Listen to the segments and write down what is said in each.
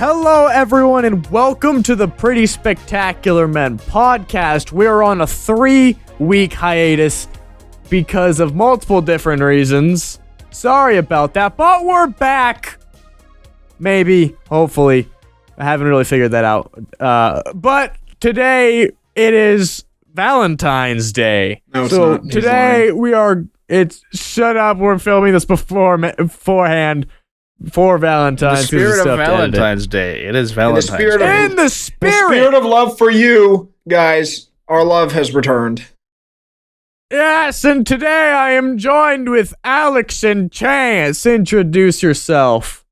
Hello, everyone, and welcome to the Pretty Spectacular Men podcast. We're on a 3-week hiatus because of multiple different reasons. Sorry about that, but we're back. Maybe, hopefully. I haven't really figured that out. But today, it is Valentine's Day. No, it's not. Today, shut up, we're filming this beforehand. For Valentine's. In the spirit of Valentine's Day. It is Valentine's Day. In the spirit of love for you, guys, our love has returned. Yes, and today I am joined with Alex and Chance. Introduce yourself.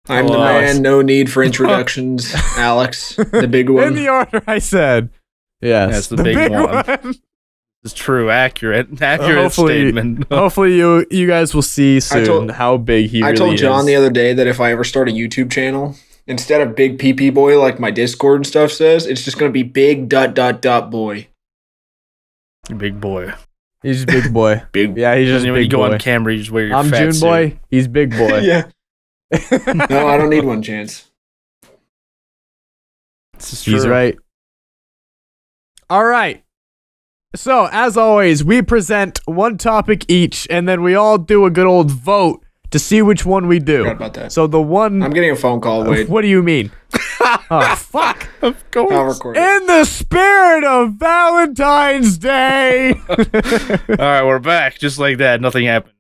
I'm the man, no need for introductions. Alex, the big one. In the order I said. Yes, that's the big one. It's true, accurate statement. Hopefully you guys will see soon how big he really is. I told John the other day that if I ever start a YouTube channel, instead of Big PP Boy like my Discord and stuff says, it's just going to be Big ... Boy. Big boy. He's a big boy. Yeah, he's just big boy. When you go on camera, you just wear your I'm fat June suit. Boy. He's big boy. Yeah. No, I don't need one, Chance. This is true. He's right. All right. So, as always, we present one topic each, and then we all do a good old vote to see which one we do. Forgot about that. So the one... I'm getting a phone call, Wade. What do you mean? Oh, fuck. Of course. I'll record it. In the spirit of Valentine's Day! Alright, we're back. Just like that. Nothing happened.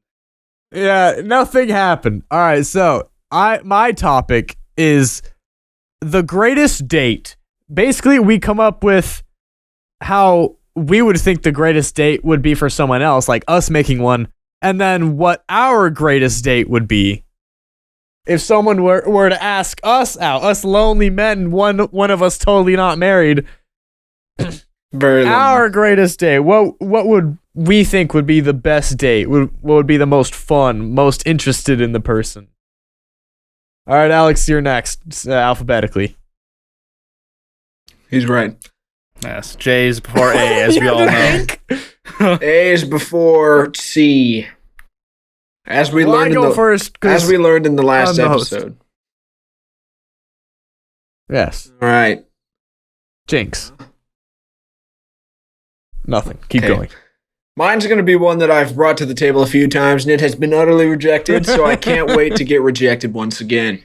Yeah, nothing happened. Alright, so, my topic is the greatest date. Basically, we come up with how we would think the greatest date would be for someone else, like us making one, and then what our greatest date would be. If someone were to ask us out, us lonely men, one of us totally not married, our greatest date, what would we think would be the best date? What would be the most fun, most interested in the person? All right, Alex, you're next, alphabetically. He's right. Yes, J is before A, as we all know. A is before C. As we learned in the last episode. Yes. All right. Jinx. Nothing. Keep going. Mine's going to be one that I've brought to the table a few times, and it has been utterly rejected, so I can't wait to get rejected once again.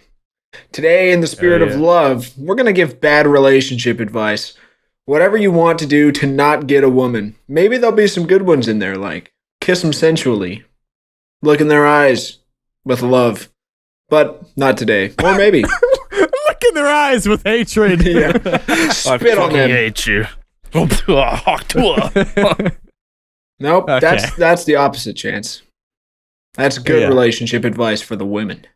Today, in the spirit of love, we're going to give bad relationship advice. Whatever you want to do to not get a woman. Maybe there'll be some good ones in there, like kiss them sensually. Look in their eyes with love. But not today. Or maybe. Look in their eyes with hatred. Yeah. Spit on them. I hate you. Nope, Okay. that's the opposite, Chance. That's good relationship advice for the women.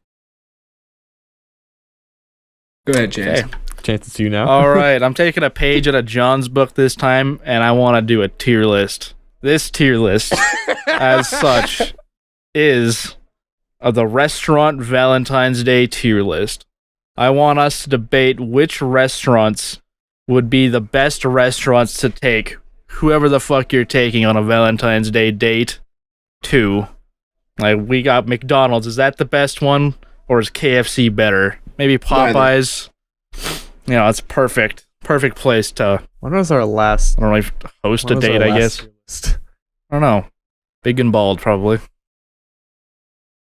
Go ahead, Chance. Okay. Chance, it's you now. All right, I'm taking a page out of John's book this time, and I want to do a tier list. This tier list, as such, is the restaurant Valentine's Day tier list. I want us to debate which restaurants would be the best restaurants to take whoever the fuck you're taking on a Valentine's Day date to. Like, we got McDonald's. Is that the best one? Or is KFC better? Maybe Popeyes. You know, it's perfect. Perfect place to... When was our last... I don't know, host a date, I guess. I don't know. Big and bald, probably.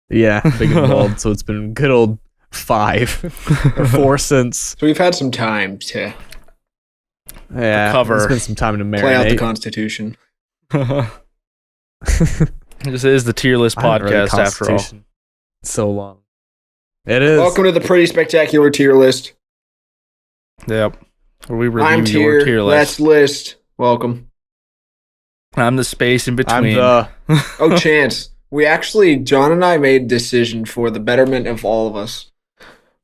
Yeah, big and bald, so it's been good old 5 or 4 since. So we've had some time to cover. It's been some time to marinate. Play out the Constitution. This is the tier list podcast, after all. It's so long. It is. Welcome to the Pretty Spectacular tier list. Yep. Where we I'm review your tier list. Let's list. Welcome. I'm the space in between. I'm the... Oh, Chance. John and I made a decision for the betterment of all of us.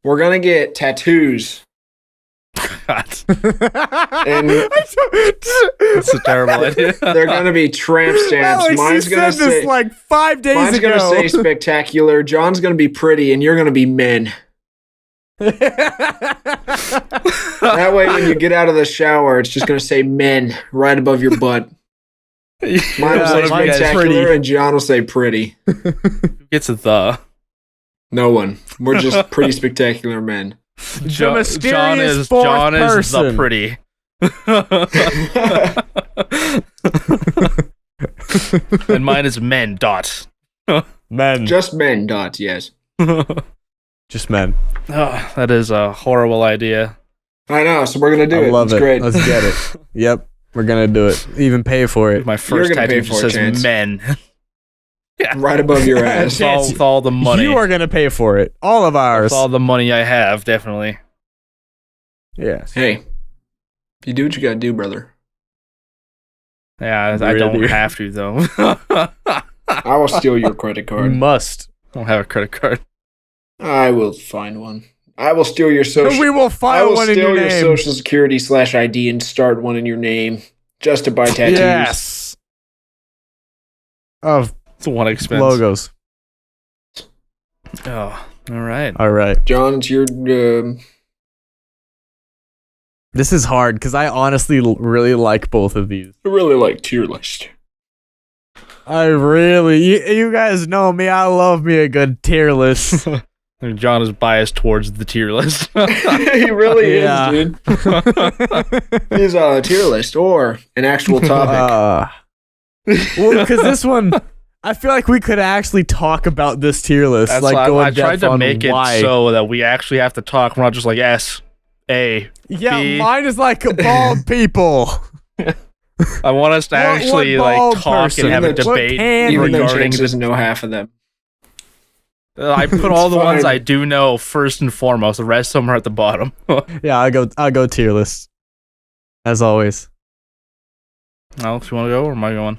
We're going to get tattoos. God. And That's a terrible idea. They're going to be tramp stamps. Alex, Mine's you going said to this say, like 5 days mine's ago. going to say spectacular. John's going to be pretty, and you're going to be men. That way, when you get out of the shower, it's just going to say men right above your butt. Mine will say spectacular, and John will say pretty. It's the. No one. We're just pretty spectacular men. The mysterious fourth John is person. the pretty. And mine is men. Dot. Men. Just men. Dot. Yes. Just men. Oh, that is a horrible idea. I know. So we're gonna do I it. love It's it. great. Let's get it. Yep. We're gonna do it. Even pay for it. My first gonna tattoo pay for just it, says Chance. men. Right above your ass. With all the money. You are gonna pay for it. All of ours. With all the money I have, definitely. Yes. Hey, you do what you gotta do, brother. Yeah, I don't Really? have to though. I will steal your credit You card. must. I don't have a credit card. I will find one. I will steal your social. We will I file will one in steal your your name. social security /ID and start one in your name just to buy tattoos. Yes. Of It's one expense. logos. Oh, all right. All right. John, it's your. This is hard because I honestly really like both of these. I really like tier list. I really, you guys know me. I love me a good tier list. John is biased towards the tier list. He really Yeah. is, dude. He's on a tier list or an actual topic. Well, because this one, I feel like we could actually talk about this tier list. That's like why go I in tried depth to on make it why. so that we actually have to talk. We're not just like S, A. Yeah, B. mine is like bald people. I want us to What actually bald like talk person? and have a What debate can- Even though regarding Chance the. doesn't know half of them. I put all the It's ones fine. I do know first and foremost. The rest of them are at the bottom. Yeah, I'll go tier list. As always. Alex, you want to go or am I going?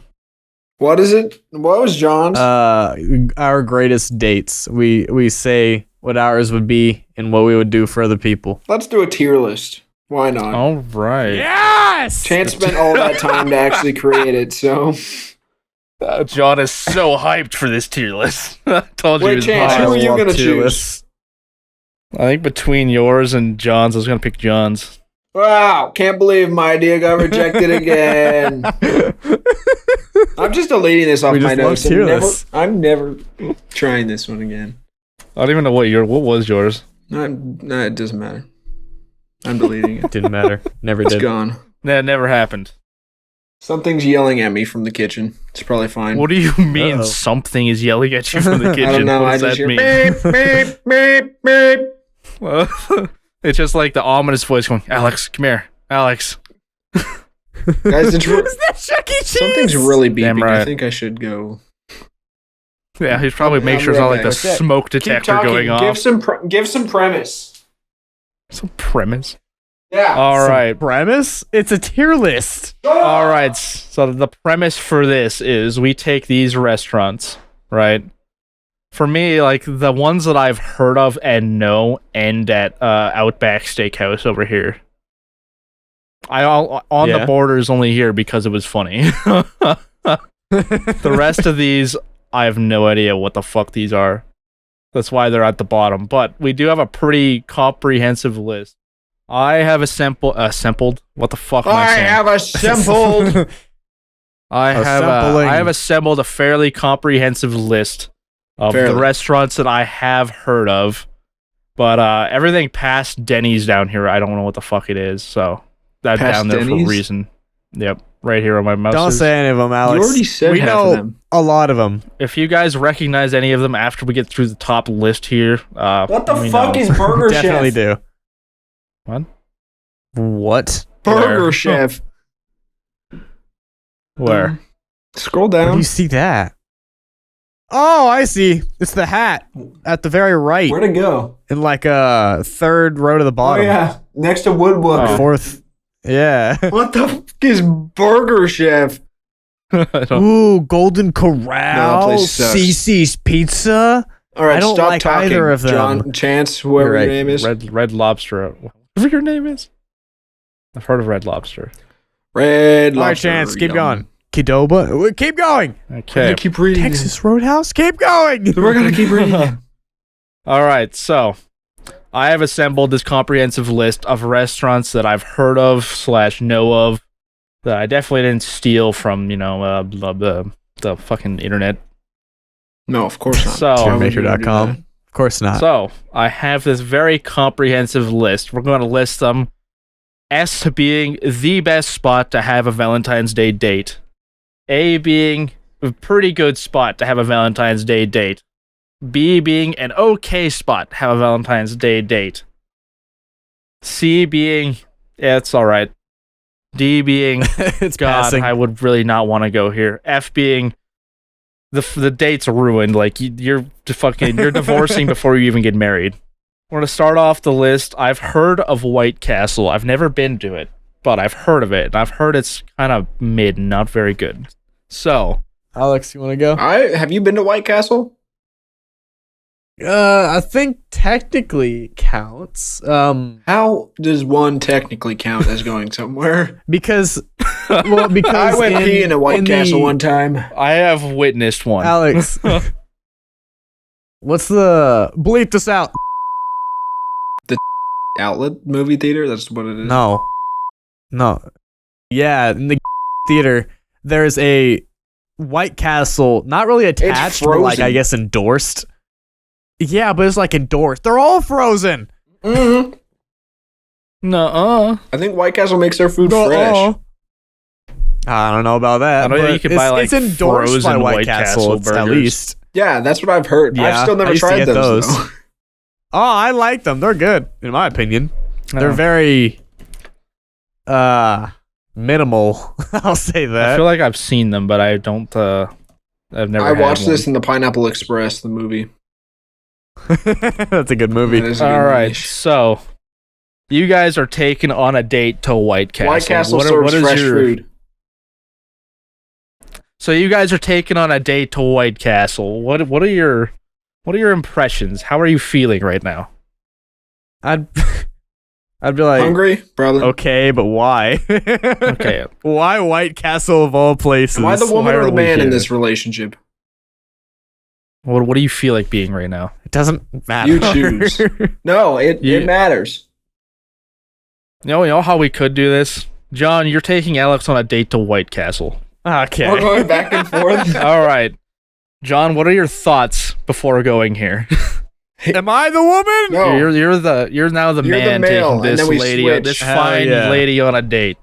What is it? What was John's? Our greatest dates. We say what ours would be and what we would do for other people. Let's do a tier list. Why not? All right. Yes. Chance spent all that time to actually create it, so. John is so hyped for this tier list. I told you. Wait, it was Chance, mine. who are you love gonna tier choose? lists. I think between yours and John's, I was gonna pick John's. Wow, can't believe my idea got rejected again. I'm just deleting this off We my just love notes. tier lists. I'm never trying this one again. I don't even know what was yours. No, it doesn't matter. I'm deleting it. Didn't matter. Never It's did. gone. That never happened. Something's yelling at me from the kitchen. It's probably fine. What do you mean Uh-oh. something is yelling at you from the kitchen? I don't know. What I does just that hear mean? beep, beep, beep, beep. It's just like the ominous voice going, Alex, come here. Alex. Guys, it's Is that Chuck E. Cheese? something's really beeping. Damn right. I think I should go. Yeah, he's probably I'll make be sure it's right not like the back. That's it. smoke Keep detector talking. going off. Give some premise. Some premise. Yeah. All Some right. premise? It's a tier list. All right. So the premise for this is we take these restaurants, right? For me, like the ones that I've heard of and know end at Outback Steakhouse over here. On Yeah. the border is only here because it was funny. The rest of these, I have no idea what the fuck these are. That's why they're at the bottom. But we do have a pretty comprehensive list. I have assembled. What the fuck am I I saying? have assembled. Assembling. I have assembled a fairly comprehensive list of Fairly. the restaurants that I have heard of. But everything past Denny's down here, I don't know what the fuck it is. So that's Past down there for Denny's? a reason. Yep, right here on my mouse. Don't is. say any of them, You Alex. already said we half know of them. a lot of them. If you guys recognize any of them after we get through the top list here, What the let me fuck know. is Burger Definitely Chef? do. What? What? Burger Where? Chef. Where? Scroll Where do down. you see that? Oh, I see. It's the hat at the very right, Where'd it go? in like a third row to the Oh bottom. yeah, next to Woodwalker. Oh. Fourth. Yeah. What the fuck is Burger Chef? I don't- Ooh, Golden Corral, place sucks. CC's Pizza. All right, I don't stop like talking. either of them. John, Chance, whoever You're right. your name is. Red Lobster. Whatever your name is. I've heard of Red Lobster. Red All right, Lobster. Chance, keep yum. going. Kidoba, keep going. We're Okay. gonna keep reading. Texas Roadhouse, keep going. it. We're gonna keep reading. it. All right, so I have assembled this comprehensive list of restaurants that I've heard of / know of that I definitely didn't steal from, the fucking internet. No, of course not. So- Why would you do Tiermaker.com. that? Of course not. So, I have this very comprehensive list. We're going to list them. S being the best spot to have a Valentine's Day date. A being a pretty good spot to have a Valentine's Day date. B being an okay spot to have a Valentine's Day date. C being, yeah, it's alright. D being, It's God, passing. I would really not want to go here. F being, the date's ruined. Like, you're divorcing before you even get married. We're going to start off the list. I've heard of White Castle. I've never been to it, but I've heard of it. And I've heard it's kind of mid, not very good. So, Alex, you want to go? Have you been to White Castle? I think technically counts. How does one technically count as going somewhere? Because I I went pee in a White Castle one time. I have witnessed one. Alex, what's the bleep this out? Outlet movie theater? That's what it is. No. Yeah, in the theater, there's a White Castle, not really attached, but like I guess endorsed. Yeah, but it's like endorsed. They're all frozen. Mm-hmm. Nuh-uh. I think White Castle makes their food fresh. I don't know about that. I know but you can buy like it's endorsed by frozen White Castle burgers. at least. Yeah, that's what I've heard. Yeah, I've still I never used to tried get those. those. Though. Oh, I like them. They're good, in my opinion. They're Oh. very minimal. I'll say I that. feel like I've seen them, but I don't. I've never. I had watched one. this in the Pineapple Express, the movie. That's a good movie. That is a good All right, movie. so you guys are taking on a date to White Castle. White Castle What serves is fresh your- food. So you guys are taking on a date to White Castle. What are your impressions? How are you feeling right now? I'd be like, Hungry? Probably. okay, but why? Okay. Why White Castle of all places? Why the woman Why or are the we man in here? this relationship? What do you feel like being right now? It doesn't matter. You choose. No, it matters. You know how we could do this? John, you're taking Alex on a date to White Castle. Okay. We're going back and forth. All right. John, what are your thoughts before going here? Am I the woman? No. You're now the You're the man male, taking and this then we lady, switch. this Hell fine yeah. lady on a date.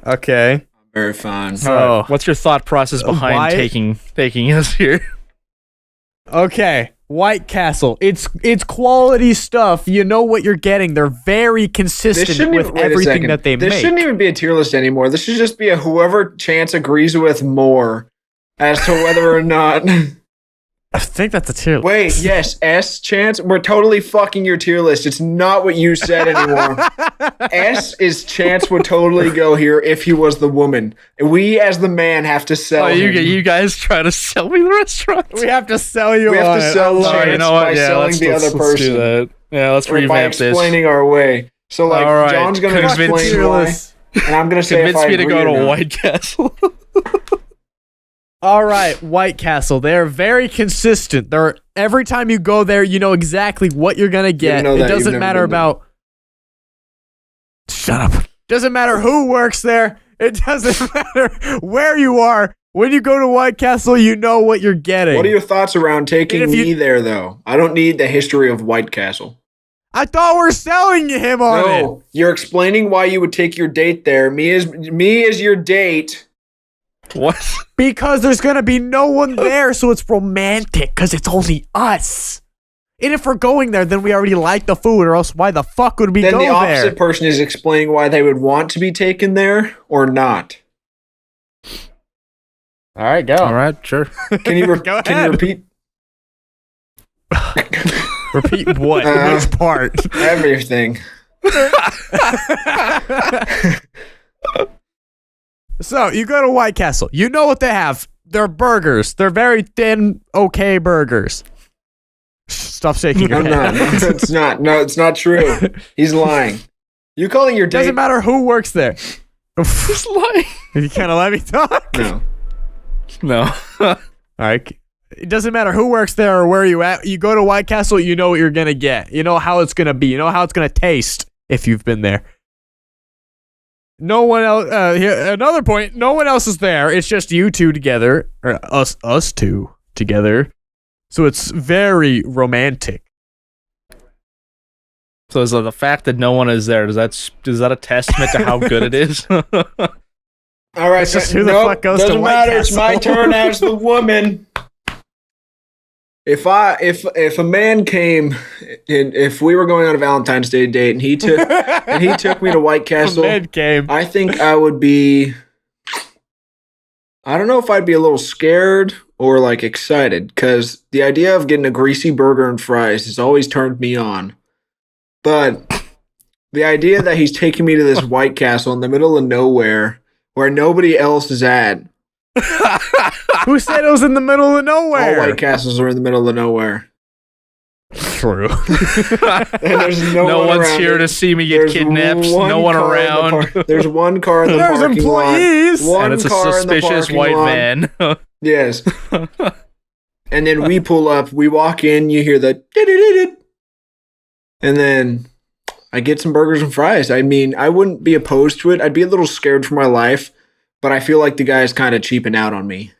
Okay. Very fine. So- All right. What's your thought process behind why- taking us here? Okay. White Castle. It's quality stuff. You know what you're getting. They're very consistent with wait a everything second. that they This make. shouldn't even be a tier list anymore. This should just be a whoever Chance agrees with more as to whether or not. I think that's a tier. Wait, yes, S Chance. We're totally fucking your tier list. It's not what you said anymore. S is Chance would totally go here if he was the woman. We as the man have to sell. Oh, him. you guys try to sell me the restaurant? We have to sell you We have on to it. sell I love Chance it. you know what? by Yeah, selling let's, the let's, other let's person. do that. Yeah, let's Or by revamp this. explaining our way. So like All right, John's gonna convince explain tier why, list. and I'm gonna say if Convince I me to agree go or to not. White Castle. All right, White Castle. They're very consistent. They're every time you go there, you know exactly what you're gonna get. know It that, you've doesn't never matter been there. about. Shut up. Doesn't matter who works there. It doesn't matter where you are. When you go to White Castle, you know what you're getting. What are your thoughts around taking And if you- me there, though? I don't need the history of White Castle. I thought we're selling him on it. No, you're explaining why you would take your date there. Me as your date. What? Because there's gonna be no one there, so it's romantic. Because it's only us. And if we're going there, then we already like the food, or else why the fuck would we Then go the opposite there? person is explaining why they would want to be taken there or not. All right, go. All right, sure. Can you, Go can you ahead. repeat Repeat what? Which part? everything? So you go to White Castle. You know what they have. They're burgers. They're very thin, okay burgers. Stop shaking your I'm not. head. It's not. No, it's not true. He's lying. You calling your date? Doesn't matter who works there. Just lying. You kind of let me talk. No. No. All right. It doesn't matter who works there or where you at. You go to White Castle, you know what you're gonna get. You know how it's gonna be. You know how it's gonna taste if you've been there. No one else. Here, another point. No one else is there. It's just you two together, or us two together. So it's very romantic. So is the fact that no one is there, is that a testament to how good it is? All right, It's just who the fuck goes to doesn't White matter. It's my Castle. turn as the woman. If a man came, and if we were going on a Valentine's Day date, and he took me to White Castle, Man came. I think I would be. I don't know if I'd be a little scared or like excited, because the idea of getting a greasy burger and fries has always turned me on. But the idea that he's taking me to this White Castle in the middle of nowhere where nobody else is at. Who said it was in the middle of nowhere? All White Castles are in the middle of nowhere. True. And there's No one one's around here it. to see me get There's kidnapped. one No one car in the around. there's one car in the There's parking employees. lot. One And it's a car in the suspicious parking white lot. van. Yes. And then we pull up, we walk in, you hear the did, and then I get some burgers and fries. I mean, I wouldn't be opposed to it. I'd be a little scared for my life, but I feel like the guy's kind of cheaping out on me.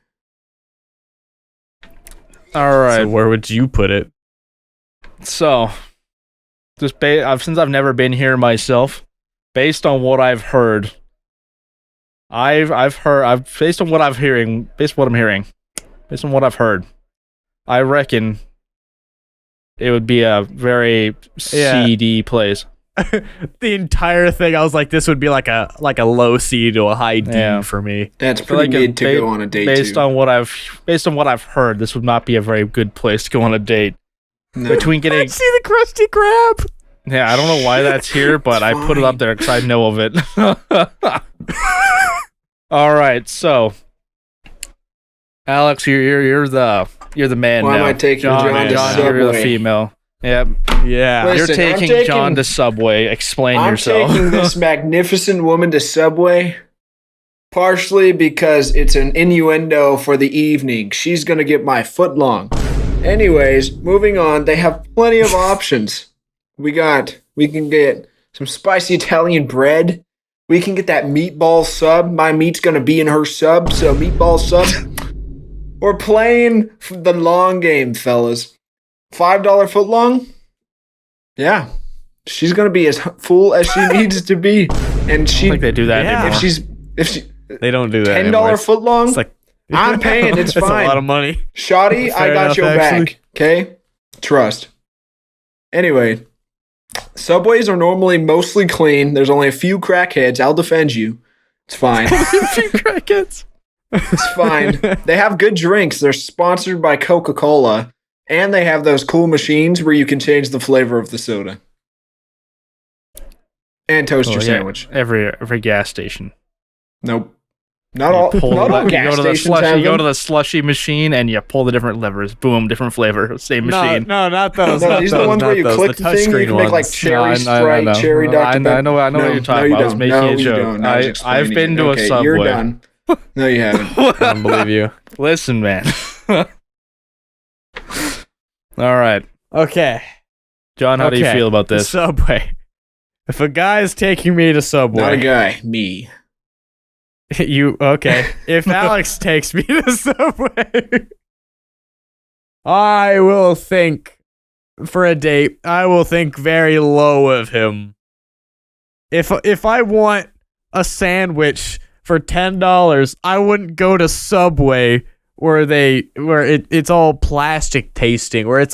All right. So where would you put it? So, since I've never been here myself, based on what I've heard, based on what I'm hearing, based on what I've heard, I reckon it would be a very seedy place. The entire thing, I was like, this would be like a low C to a high D Yeah. for me. That's feel pretty like mid to go on a date based too. on what I've heard, this would not be a very good place to go on a date. No. Between getting, Let's see the Krusty Krab. yeah, I don't know why that's here, but I put it up there because I know of it. All right, so Alex, you're the man Why now. am I taking John to you're the Subway? female. Yep, Yeah. Listen, you're I'm taking John to Subway. Explain I'm yourself. taking this magnificent woman to Subway, partially because it's an innuendo for the evening. She's gonna get my foot long. Anyways, moving on. They have plenty of options. We can get some spicy Italian bread. We can get that meatball sub. My meat's gonna be in her sub, so meatball sub. We're playing the long game, fellas. $5 foot long? Yeah. She's gonna be as full as she needs to be. And I don't think they do that Yeah. anymore. if she They don't do that $10 anymore. foot long, It's like I'm paying, it's That's fine. a lot of money. Shoddy, I Fair got enough, your actually. back. Okay? Trust. Anyway, Subways are normally mostly clean. There's only a few crackheads. I'll defend you. It's fine. Crickets. It's fine. They have good drinks. They're sponsored by Coca-Cola. And they have those cool machines where you can change the flavor of the soda. And toast your sandwich. Every gas station. Nope. Not all Pull not all you gas go to the stations slushy, have you go them. to the slushy machine and you pull the different levers. Boom, different flavor, same machine. No, not those. No, not these are the those, ones not where you those, click the thing, you touchscreen can make like ones. cherry Sprite, cherry Dr. I know what you're talking about. I was making a joke. I've been to a Subway. You're done. No, you haven't. I don't believe you. Listen, man. All right, Okay. John, how do you Okay. feel about this? Subway. If a guy is taking me to Subway, Not a guy. Me. you okay? If Alex takes me to Subway, I will think for a date. I will think very low of him. If I want a sandwich for $10, I wouldn't go to Subway where it's all plastic tasting, where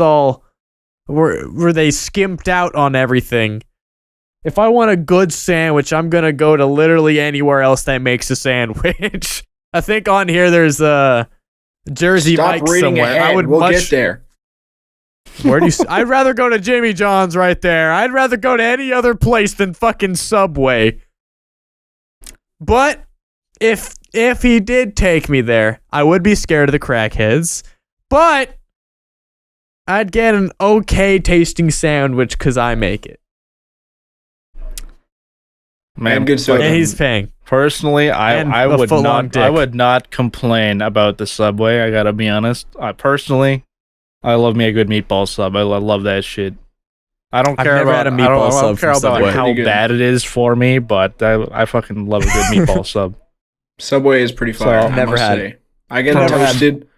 they skimped out on everything. If I want a good sandwich, I'm gonna go to literally anywhere else that makes a sandwich. I think on here there's a Jersey Stop Mike's reading somewhere. ahead. I would we'll much. get there. Where do you? I'd rather go to Jimmy John's right there. I'd rather go to any other place than fucking Subway. But if he did take me there, I would be scared of the crackheads. But I'd get an okay tasting sandwich because I make it. Man, good soda. And he's paying. personally, And I a would footlong not. I dick. would not complain about the Subway. I gotta be honest. Personally, I love me a good meatball sub. I love that shit. I don't I've care never about had a I don't- meatball I sub don't care from about Subway. how Pretty good. bad it is for me, but I fucking love a good meatball sub. Subway is pretty fire. So, I never must had say. I get a Never had- toasted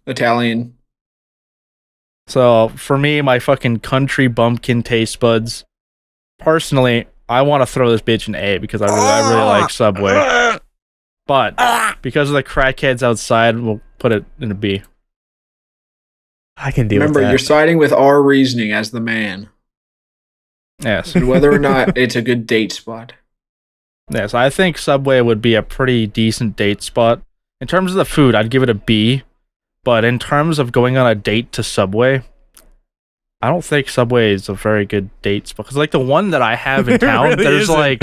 Italian. So for me, my fucking country bumpkin taste buds. Personally, I want to throw this bitch an A because I really like Subway. But because of the crackheads outside, we'll put it in a B. I can deal Remember, with that. you're siding with our reasoning as the man, Yes. and whether or not it's a good date spot. Yes, I think Subway would be a pretty decent date spot. In terms of the food, I'd give it a B. But in terms of going on a date to Subway, I don't think Subway is a very good date spot. Because like the one that I have in town, really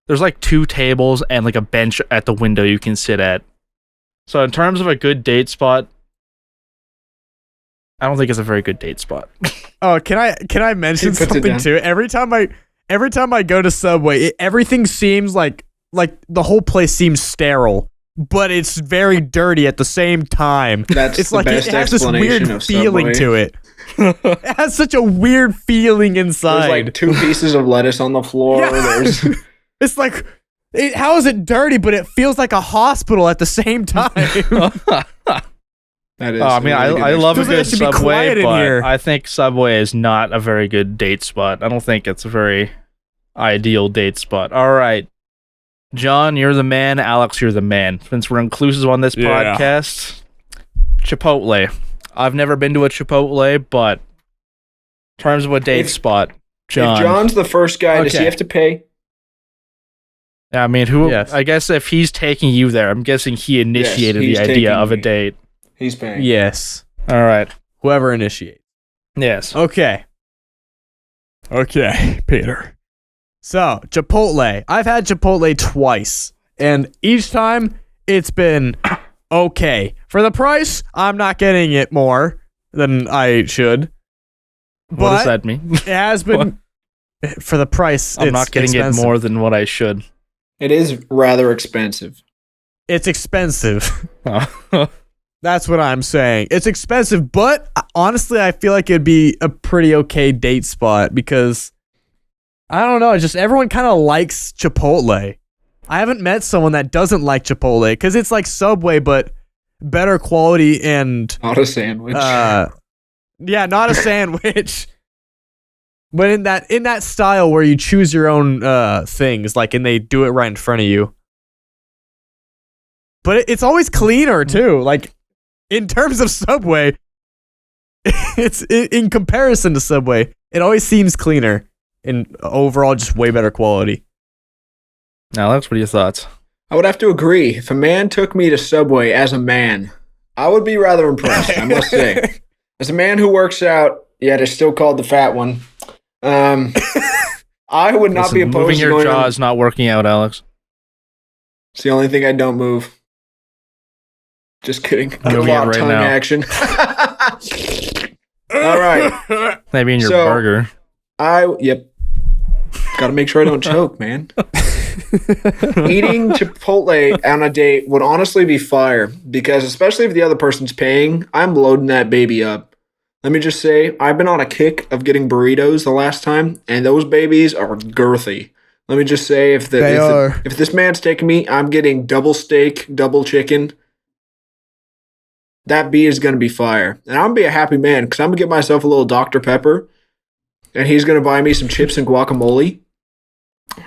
there's like 2 tables and like a bench at the window you can sit at. So in terms of a good date spot, I don't think it's a very good date spot. Oh, can I mention something too? Every time I go to Subway, everything seems like the whole place seems sterile, but it's very dirty at the same time. It's like it has this weird feeling to it. It has such a weird feeling inside. There's like 2 pieces of lettuce on the floor. Yeah. It's like, how is it dirty, but it feels like a hospital at the same time? That is. I mean, really I love a good It should be Subway, quiet in here. but I think Subway is not a very good date spot. I don't think it's a very ideal date spot. All right. John, you're the man. Alex, you're the man. Since we're inclusive on this podcast, Chipotle. I've never been to a Chipotle, but in terms of a date spot, John. If John's the first guy, does he have to pay? I mean, Yes. I guess if he's taking you there, I'm guessing he initiated the idea of a date. He's paying. Yes. All right. Whoever initiates. Yes. Okay, Peter. So, Chipotle. I've had Chipotle twice, and each time it's been okay. For the price, I'm not getting it more than I should. What does that mean? It has been for the price. I'm it's not getting expensive. it more than what I should. It is rather expensive. It's expensive. Oh. That's what I'm saying. It's expensive, but honestly, I feel like it'd be a pretty okay date spot because I don't know, just everyone kind of likes Chipotle. I haven't met someone that doesn't like Chipotle because it's like Subway, but better quality and Not a sandwich. yeah, not a sandwich. But in that style where you choose your own things, like, and they do it right in front of you. But it's always cleaner too. Like, in terms of Subway, it's in comparison to Subway, it always seems cleaner and overall just way better quality. Now, Alex, what are your thoughts? I would have to agree. If a man took me to Subway as a man, I would be rather impressed, I must say. As a man who works out, yet is still called the fat one, I would not be opposed moving to your going jaw on. is not working out, Alex. It's the only thing I don't move. Just kidding. Get a moving lot it of right tongue now. action. All right. Maybe in your So- burger. Yep. Got to make sure I don't choke, man. Eating Chipotle on a date would honestly be fire because, especially if the other person's paying, I'm loading that baby up. Let me just say, I've been on a kick of getting burritos the last time, and those babies are girthy. Let me just say, if this man's taking me, I'm getting double steak, double chicken. That B is going to be fire. And I'm going to be a happy man because I'm going to get myself a little Dr. Pepper, and he's going to buy me some chips and guacamole.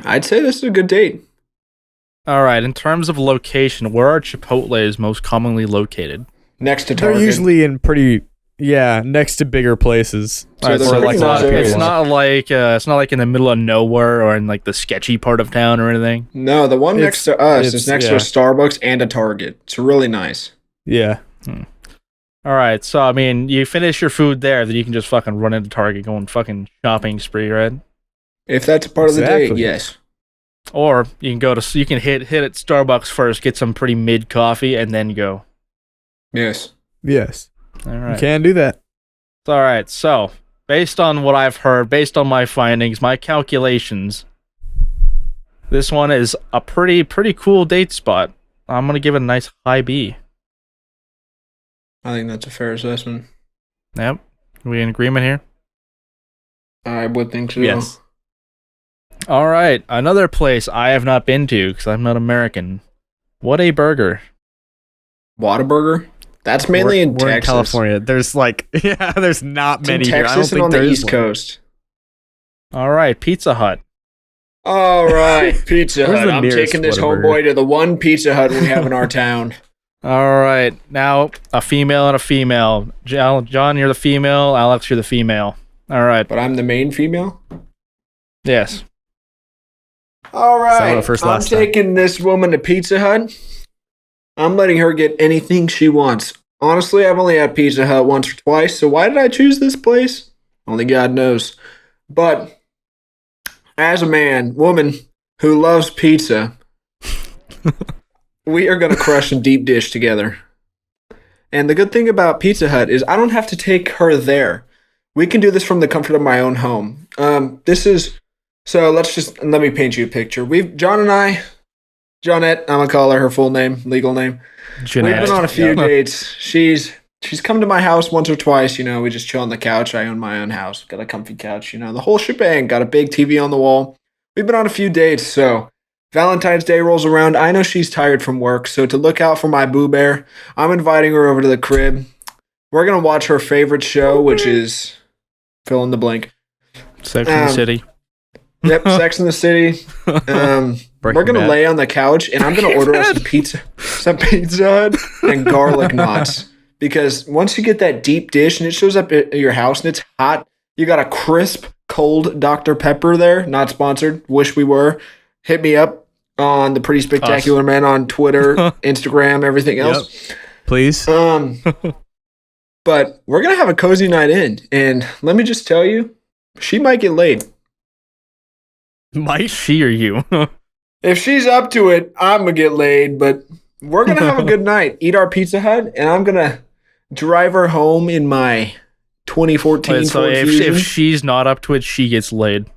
I'd say this is a good date. All right. In terms of location, where are Chipotles most commonly located? Next to They're Target. usually in next to bigger places. So All right, they're so pretty like nice it's areas. not like in the middle of nowhere or in like the sketchy part of town or anything. No, the one next to us it's- is next to a Starbucks and a Target. It's really nice. Yeah. All right. So I mean, you finish your food there, then you can just fucking run into Target, go on fucking shopping spree, right? If that's a part of the date, Exactly. yes. Or you can hit at Starbucks first, get some pretty mid coffee, and then go. Yes. Yes. All You right. can do that. All right. So based on what I've heard, based on my findings, my calculations, this one is a pretty cool date spot. I'm gonna give it a nice high B. I think that's a fair assessment. Yep. Are we in agreement here? I would think so. Yes. All right. Another place I have not been to because I'm not American. What a burger. Whataburger? That's mainly in we're Texas. in California. There's there's not It's many in here. I don't Texas and think on the there is East one. Coast. All right, Pizza Hut. All right, Pizza Where's Hut. the I'm nearest taking this Whataburger? homeboy to the one Pizza Hut we have in our town. All right, now a female and a female. John, you're the female. Alex, you're the female. All right. But I'm the main female? Yes. All So right, first I'm last time. taking this woman to Pizza Hut. I'm letting her get anything she wants. Honestly, I've only had Pizza Hut once or twice, so why did I choose this place? Only God knows. But as a woman who loves pizza, we are going to crush and deep dish together. And the good thing about Pizza Hut is I don't have to take her there. We can do this from the comfort of my own home. Let me paint you a picture. John and I, Johnette, I'm going to call her full name, legal name. Jeanette. We've been on a few dates. She's come to my house once or twice. We just chill on the couch. I own my own house. Got a comfy couch. The whole shebang. Got a big TV on the wall. We've been on a few dates. So Valentine's Day rolls around. I know she's tired from work. So to look out for my boo bear, I'm inviting her over to the crib. We're going to watch her favorite show, which is fill in the blank. Sex in the City. Yep, Sex in the City. We're going to lay on the couch, and I'm going to order us some Pizza Hut and garlic knots. Because once you get that deep dish and it shows up at your house and it's hot, you got a crisp, cold Dr. Pepper there. Not sponsored. Wish we were. Hit me up on the Pretty Spectacular Man on Twitter, Instagram, everything else. Yep. Please. But we're going to have a cozy night in. And let me just tell you, she might get laid. Might she or you? If she's up to it, I'm going to get laid. But we're going to have a good night. Eat our Pizza Hut. And I'm going to drive her home in my 2014 Wait, so Ford if Fusion. she's not up to it, she gets laid.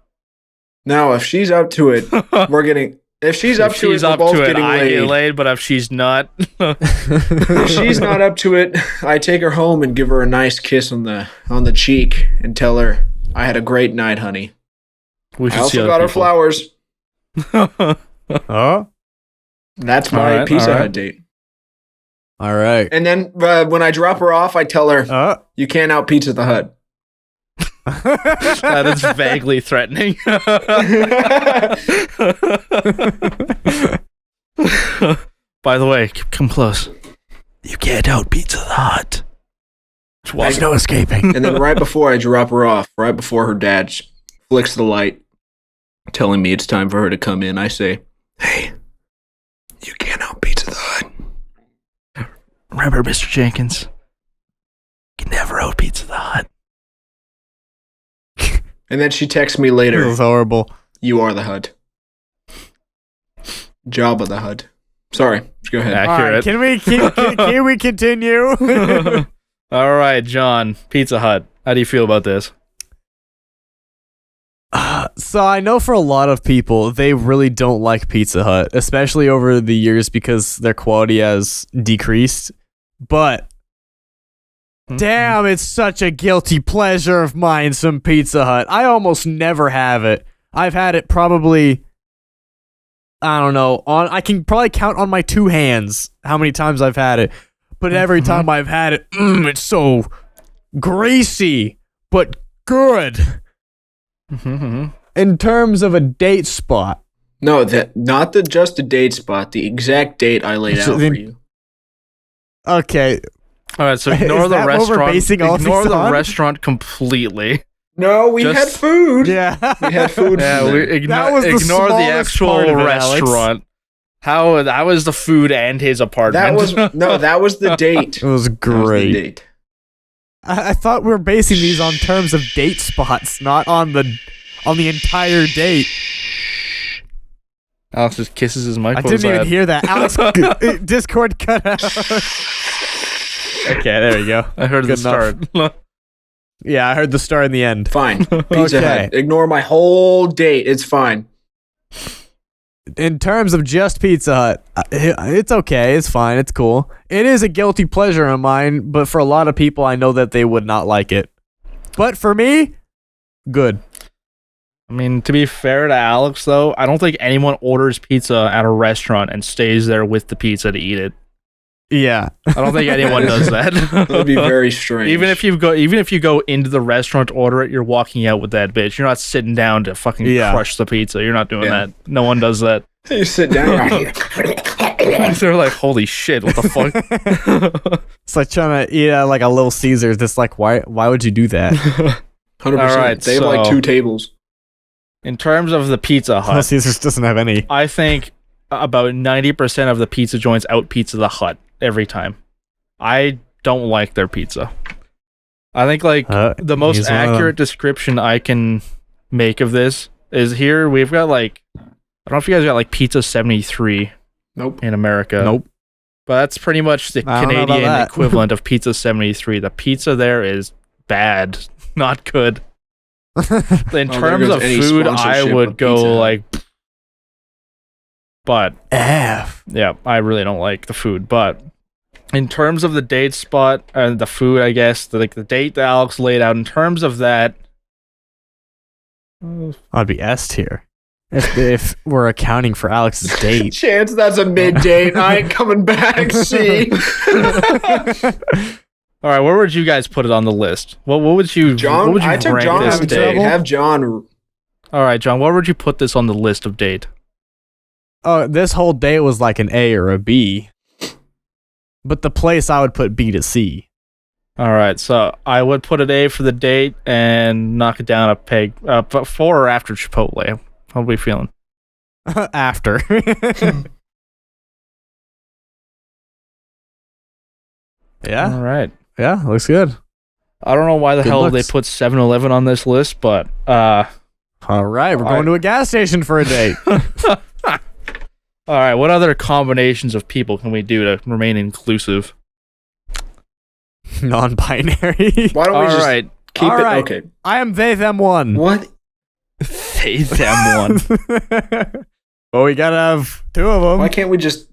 No, if she's up to it, we're getting... If she's up to it, we're both getting I laid. get laid, but if she's not... If she's not up to it, I take her home and give her a nice kiss on the cheek and tell her, I had a great night, honey. We I also got her flowers. Oh? That's my Pizza Hut date. All right. And then when I drop her off, I tell her, you can't out Pizza the Hut. That is vaguely threatening. By the way, come close. You can't out Pizza the Hut. There's no escaping. And then right before I drop her off, right before her dad flicks the light, telling me it's time for her to come in, I say, hey, you can't out Pizza the Hut. Remember, Mr. Jenkins, you can never out Pizza the Hut. And then she texts me later, This is horrible. you are the Hut. Jabba the Hut. Sorry, go ahead. Accurate. All right, can we continue? All right, John, Pizza Hut. How do you feel about this? So I know for a lot of people, they really don't like Pizza Hut, especially over the years because their quality has decreased. But damn, it's such a guilty pleasure of mine, some Pizza Hut. I almost never have it. I've had it probably, I don't know, I can probably count on my two hands how many times I've had it. But every time I've had it, it's so greasy, but good. In terms of a date spot. No, not just a date spot, the exact date I laid out for you. Okay. All right, so ignore Is the that what we're restaurant. basing all Ignore this the on? restaurant completely. No, we had food. Yeah. We had food. Yeah, for we them. That was the ignore the smallest actual part of it, Alex. restaurant. How that was the food and his apartment. That was the date. It was That was the great. date. I thought we were basing these on terms of date spots, not on the entire date. Alex just kisses his mic. I didn't even hear that. Alex, Discord cut out. Okay, there we go. I heard Good the start. Yeah, I heard the start and the end. Fine. Pizza Okay. Hut. Ignore my whole date. It's fine. In terms of just Pizza Hut, it's okay. It's fine. It's cool. It is a guilty pleasure of mine, but for a lot of people, I know that they would not like it. But for me, good. I mean, to be fair to Alex, though, I don't think anyone orders pizza at a restaurant and stays there with the pizza to eat it. Yeah. I don't think anyone does that. That'd be very strange. Even if you go into the restaurant to order it, you're walking out with that bitch. You're not sitting down to fucking crush the pizza. You're not doing that. No one does that. You sit down. They're like, holy shit, what the fuck? It's like trying to eat at like a Little Caesars. It's like, why would you do that? 100%. All right, they have like 2 tables. In terms of the Pizza Little Hut, Caesars doesn't have any. I think about 90% of the pizza joints out pizza the Hut every time. I don't like their pizza. I think like the most accurate description I can make of this is here we've got like, I don't know if you guys got like Pizza 73. Nope. In America. Nope. But that's pretty much the Canadian equivalent of Pizza 73. The pizza there is bad, not good. In terms of food, I would go like, but yeah, I really don't like the food. But in terms of the date spot and the food, I guess the date that Alex laid out. In terms of that, I'd be S tier if we're accounting for Alex's date. Chance that's a mid date. I ain't coming back. See. All right, where would you guys put it on the list? What would you? John, what would you I took rank John. this date? Have John. All right, John, where would you put this on the list of date? Oh, this whole date was like an A or a B. But the place I would put B to C. All right, so I would put an A for the date and knock it down a peg. Before or after Chipotle? How are we feeling? After. Yeah. All right. Yeah, looks good. I don't know why the Good hell looks. they put 7-Eleven on this list, but All right, we're going to a gas station for a date. all right. What other combinations of people can we do to remain inclusive? Non-binary. Why don't we just keep All it? right. Okay. I am they, them, one. What? They, them, one. Well, we gotta have 2 of them. Why can't we just?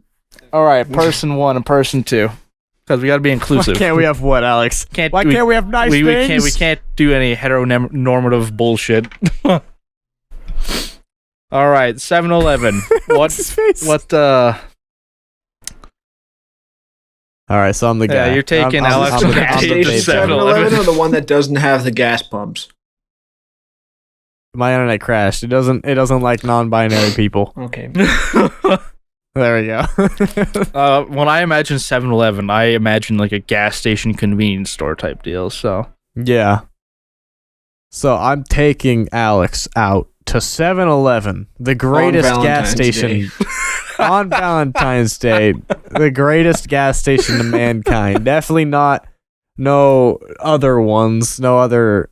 All right, person 1 and person 2. Because we got to be inclusive. Why can't we have what, Alex? Why can't we have nice things? We can't do any heteronormative bullshit. All right, 7-Eleven. What's his face? All right, so I'm the guy. Yeah, you're taking Alex I'm to the gas babe. station. 7-Eleven or the one that doesn't have the gas pumps? My internet crashed. It doesn't like non-binary people. Okay. There we go. When I imagine 7-Eleven, I imagine like a gas station convenience store type deal. So Yeah. So I'm taking Alex out to 7-Eleven, the greatest gas Valentine's station on Valentine's Day, the greatest gas station to mankind. Definitely not no other ones, no other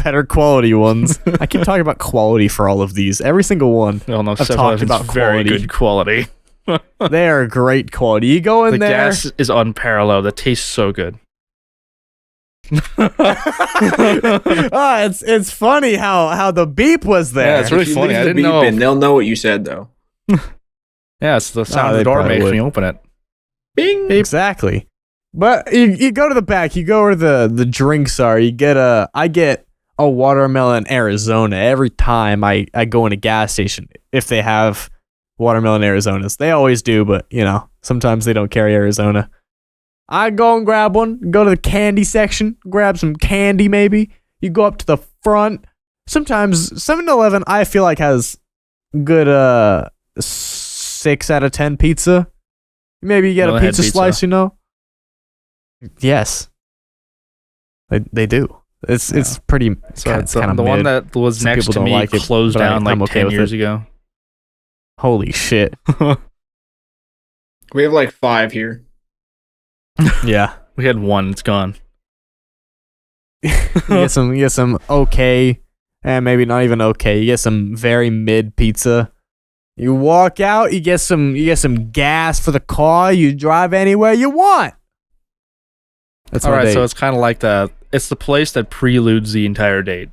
better quality ones. I keep talking about quality for all of these. Every single one. well, no, I've talked about very quality. good quality. They are great quality. You go in The there. gas is unparalleled. It tastes so good. It's funny how the beep was there. Yeah, it's really If you funny. leave I the didn't beep know. in, they'll know what you said though. Yeah, it's the sound they the door probably makes would. when you open it. Bing. Exactly. But you go to the back, you go where the drinks are. I get a watermelon Arizona every time I go in a gas station if they have watermelon Arizonas. They always do, but sometimes they don't carry Arizona. I go and grab one, go to the candy section, grab some candy maybe. You go up to the front. Sometimes 7-Eleven I feel like has good 6 out of 10 pizza. Maybe you get a pizza slice, Yes. They do. It's pretty So it's kind of the one mid. that was Some next people to don't me like it, closed but down I'm like okay 10 with years it. ago. Holy shit. We have like 5 here. Yeah. We had one. It's gone. You get some okay, and maybe not even okay. You get some very mid pizza. You walk out, you get some gas for the car, you drive anywhere you want. That's All my right, date. so it's kind of like it's the place that preludes the entire date.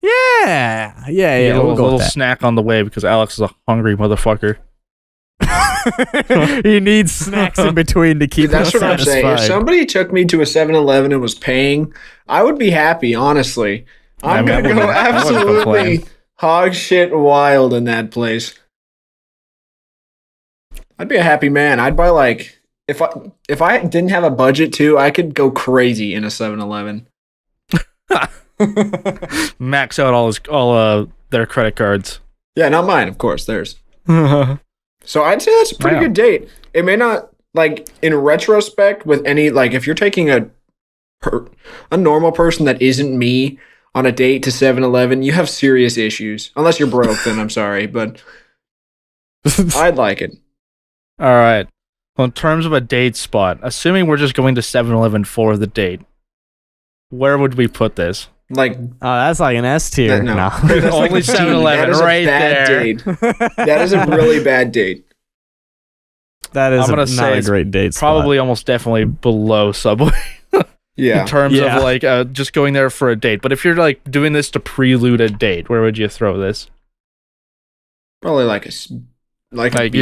Yeah. You get We'll a go little with snack on the way because Alex is a hungry motherfucker. that. He needs snacks in between to keep That's him what I'm saying. If satisfied. somebody took me to a 7-Eleven and was paying, I would be happy, honestly. I'm I going to wouldn't- go I wouldn't absolutely complain. hog shit wild in that place. I'd be a happy man. I'd buy like if I didn't have a budget too, I could go crazy in a 7-Eleven. Max out all their credit cards. Yeah, not mine, of course. Theirs. So I'd say that's a pretty good date. It may not, like, in retrospect, with any, like, if you're taking a normal person that isn't me on a date to 7-Eleven, you have serious issues. Unless you're broke, then I'm sorry, but I'd like it. All right. Well, in terms of a date spot, assuming we're just going to 7-Eleven for the date, where would we put this? Like, Oh, that's like an S tier. no. No. That's like Only a D. 7-Eleven That is a right bad there. date. That is a really bad date. That is I'm gonna not say a it's great date Probably almost definitely below Subway Yeah. in terms Yeah. of like just going there for a date. But if you're like doing this to prelude a date, where would you throw this? Probably like a Like B.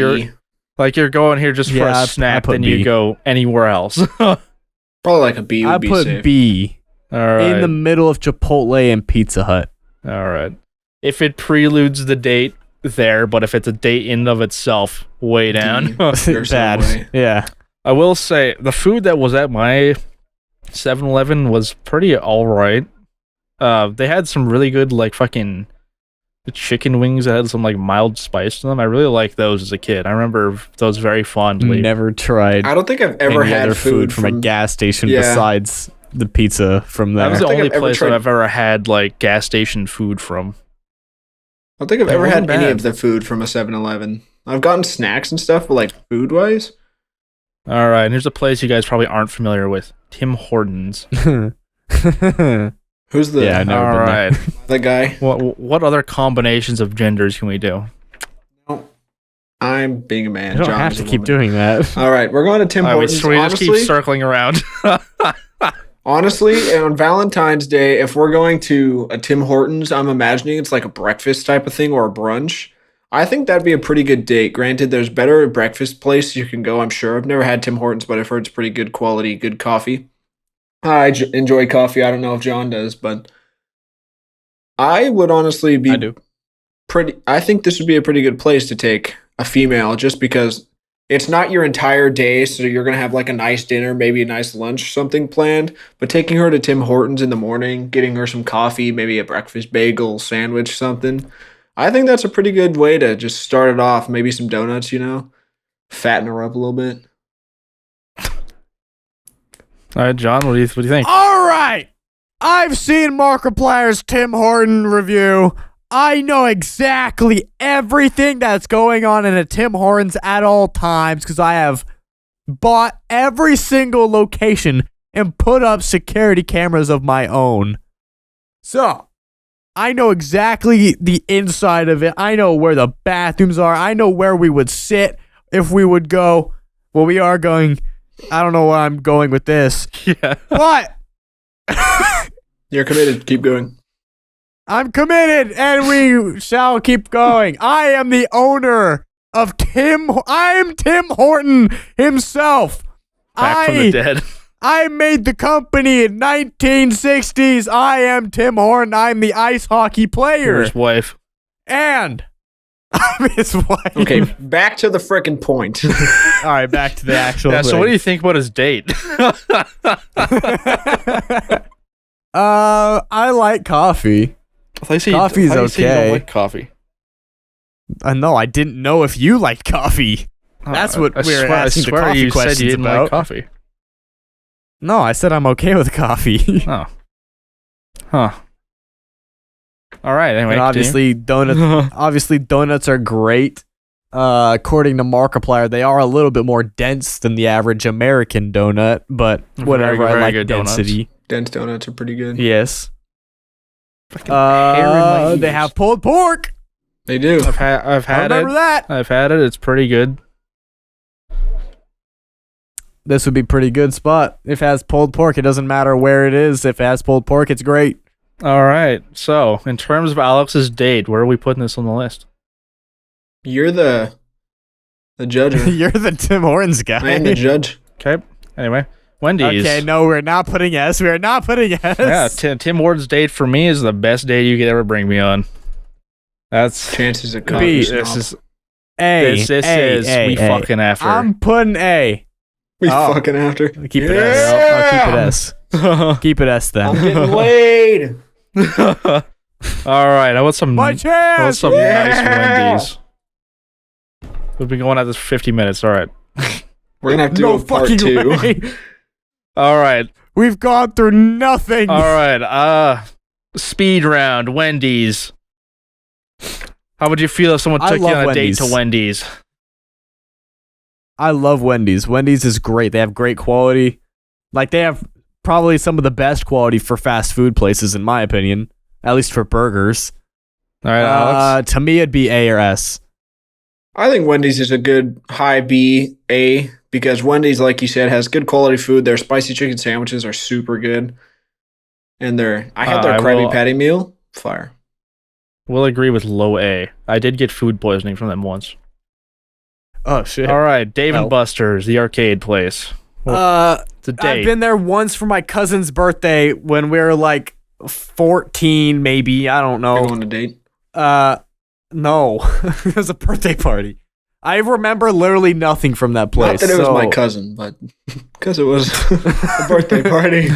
you're going here just for Yeah, a I snack, put then B. you go anywhere else. All Probably like a B would I be put safe. B right. in the middle of Chipotle and Pizza Hut. All right. If it preludes the date, there, but if it's a date in and of itself, way down. There's Bad. no way. Yeah. I will say the food that was at my 7-Eleven was pretty alright. They had some really good like fucking chicken wings that had some like mild spice to them. I really liked those as a kid. I remember those very fondly. Never tried I don't think I've ever any had other food from a gas station Yeah. besides the pizza from That there. was the I think only I've ever place tried- I've ever had like gas station food from. I don't think I've It ever had wasn't any bad. of the food from a 7-Eleven. I've gotten snacks and stuff, but like food wise, All right, and here's a place you guys probably aren't familiar with: Tim Hortons. who's the Yeah, I know. Never All been there. right, the guy? what other combinations of genders can we do? I'm being a man. You don't John have is to a keep woman. doing that. All right, we're going to Tim All right, we Hortons. just keep circling around. Honestly, on Valentine's Day, if we're going to a Tim Hortons, I'm imagining it's like a breakfast type of thing or a brunch. I think that'd be a pretty good date. Granted, there's better breakfast places you can go, I'm sure. I've never had Tim Hortons, but I've heard it's pretty good quality, good coffee. I enjoy coffee. I don't know if John does, but I would honestly be I do. I think this would be a pretty good place to take a female just because it's not your entire day, so you're going to have like a nice dinner, maybe a nice lunch, something planned, but taking her to Tim Hortons in the morning, getting her some coffee, maybe a breakfast bagel, sandwich, something. I think that's a pretty good way to just start it off, maybe some donuts, fatten her up a little bit. All right, John, what do you think? All right. I've seen Markiplier's Tim Horton review. I know exactly everything that's going on in a Tim Hortons at all times because I have bought every single location and put up security cameras of my own. So, I know exactly the inside of it. I know where the bathrooms are. I know where we would sit if we would go. Well, we are going. I don't know where I'm going with this. Yeah. But You're committed. Keep going. I'm committed, and we shall keep going. I am the owner of I am Tim Horton himself. Back from the dead. I made the company in 1960s. I am Tim Horton. I'm the ice hockey Your player. his wife. And I'm his wife. Okay, back to the frickin' point. All right, back to the actual Yeah. So, thing. what do you think about his date? I like coffee. Coffee's You don't okay. like coffee. No, I didn't know if you liked coffee. That's what we were asking the coffee you said questions you didn't about. like coffee. No, I said I'm okay with coffee. Oh. Huh. All right. Anyway, And obviously, donuts are great. According to Markiplier, they are a little bit more dense than the average American donut, but whatever. Very, I very like good donuts. density. Dense donuts are pretty good. Yes. Fucking hair in my They ears. have pulled pork. They do. I've I had remember it. that. I've had it. It's pretty good. This would be pretty good spot. If it has pulled pork, it doesn't matter where it is. If it has pulled pork, it's great. All right. So, in terms of Alex's date, where are we putting this on the list? You're the judge. You're the Tim Hortons guy. I am the judge. Okay. Anyway, Wendy's. Okay, no, we're not putting S. We're not putting S. Yeah, Tim Hortons' date for me is the best date you could ever bring me on. That's Chances of B. coffee. this is A. This A, is A, we A. fucking after. I'm putting A. We Oh. fucking after. Keep it S. I'll keep it S. Keep it S then. I'm getting laid. All right, I want some. My I want chance. some Yeah. nice Wendy's. We've been going at this for 50 minutes. All right. We're gonna have to No do a part fucking 2. way. All right. We've gone through nothing. All right. Speed round. Wendy's. How would you feel if someone I took you love on a Wendy's. date to Wendy's? I love Wendy's. Wendy's is great. They have great quality. Like, they have probably some of the best quality for fast food places, in my opinion. At least for burgers. All right, Alex. To me, it'd be A or S. I think Wendy's is a good high B, A, because Wendy's, like you said, has good quality food. Their spicy chicken sandwiches are super good. And I had their Krabby Patty meal. Fire. We'll agree with low A. I did get food poisoning from them once. Oh, shit. All right, Dave Oh. and Buster's, the arcade place. It's a date. I've been there once for my cousin's birthday when we were like 14, maybe. I don't You're know. going on a date. No. It was a birthday party. I remember literally nothing from that place. Not that it was my cousin, but because it was a birthday party.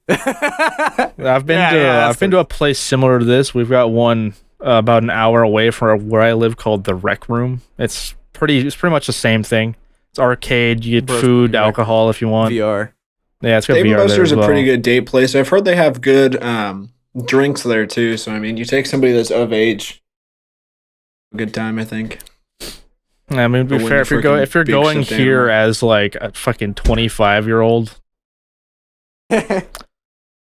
I've been to a place similar to this. We've got one about an hour away from where I live called the Rec Room. It's pretty much the same thing. It's arcade. You get food, alcohol if you want. VR. Yeah, it's got Dave VR and there Buster's as well. a pretty good date place. I've heard they have good drinks there too. So I mean, you take somebody that's of age, a good time, I think. I mean, to be But fair, when the if you're freaking going big sit here down. as like a fucking 25-year-old,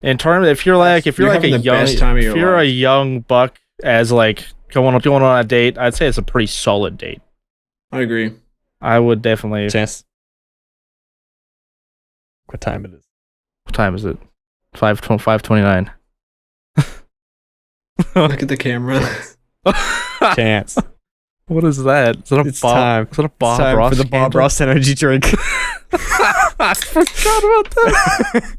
in terms, if you're like You're a having the young, best time of if your you're a life. young buck as like going on a date, I'd say it's a pretty solid date. I agree. I would definitely. Chance. What time it is? What time is it? 5:29. Look at the camera. Chance. What is that? Is that a It's Bob? time. Is that a It's Bob time Ross for the Bob candle? Ross energy drink. I forgot about that.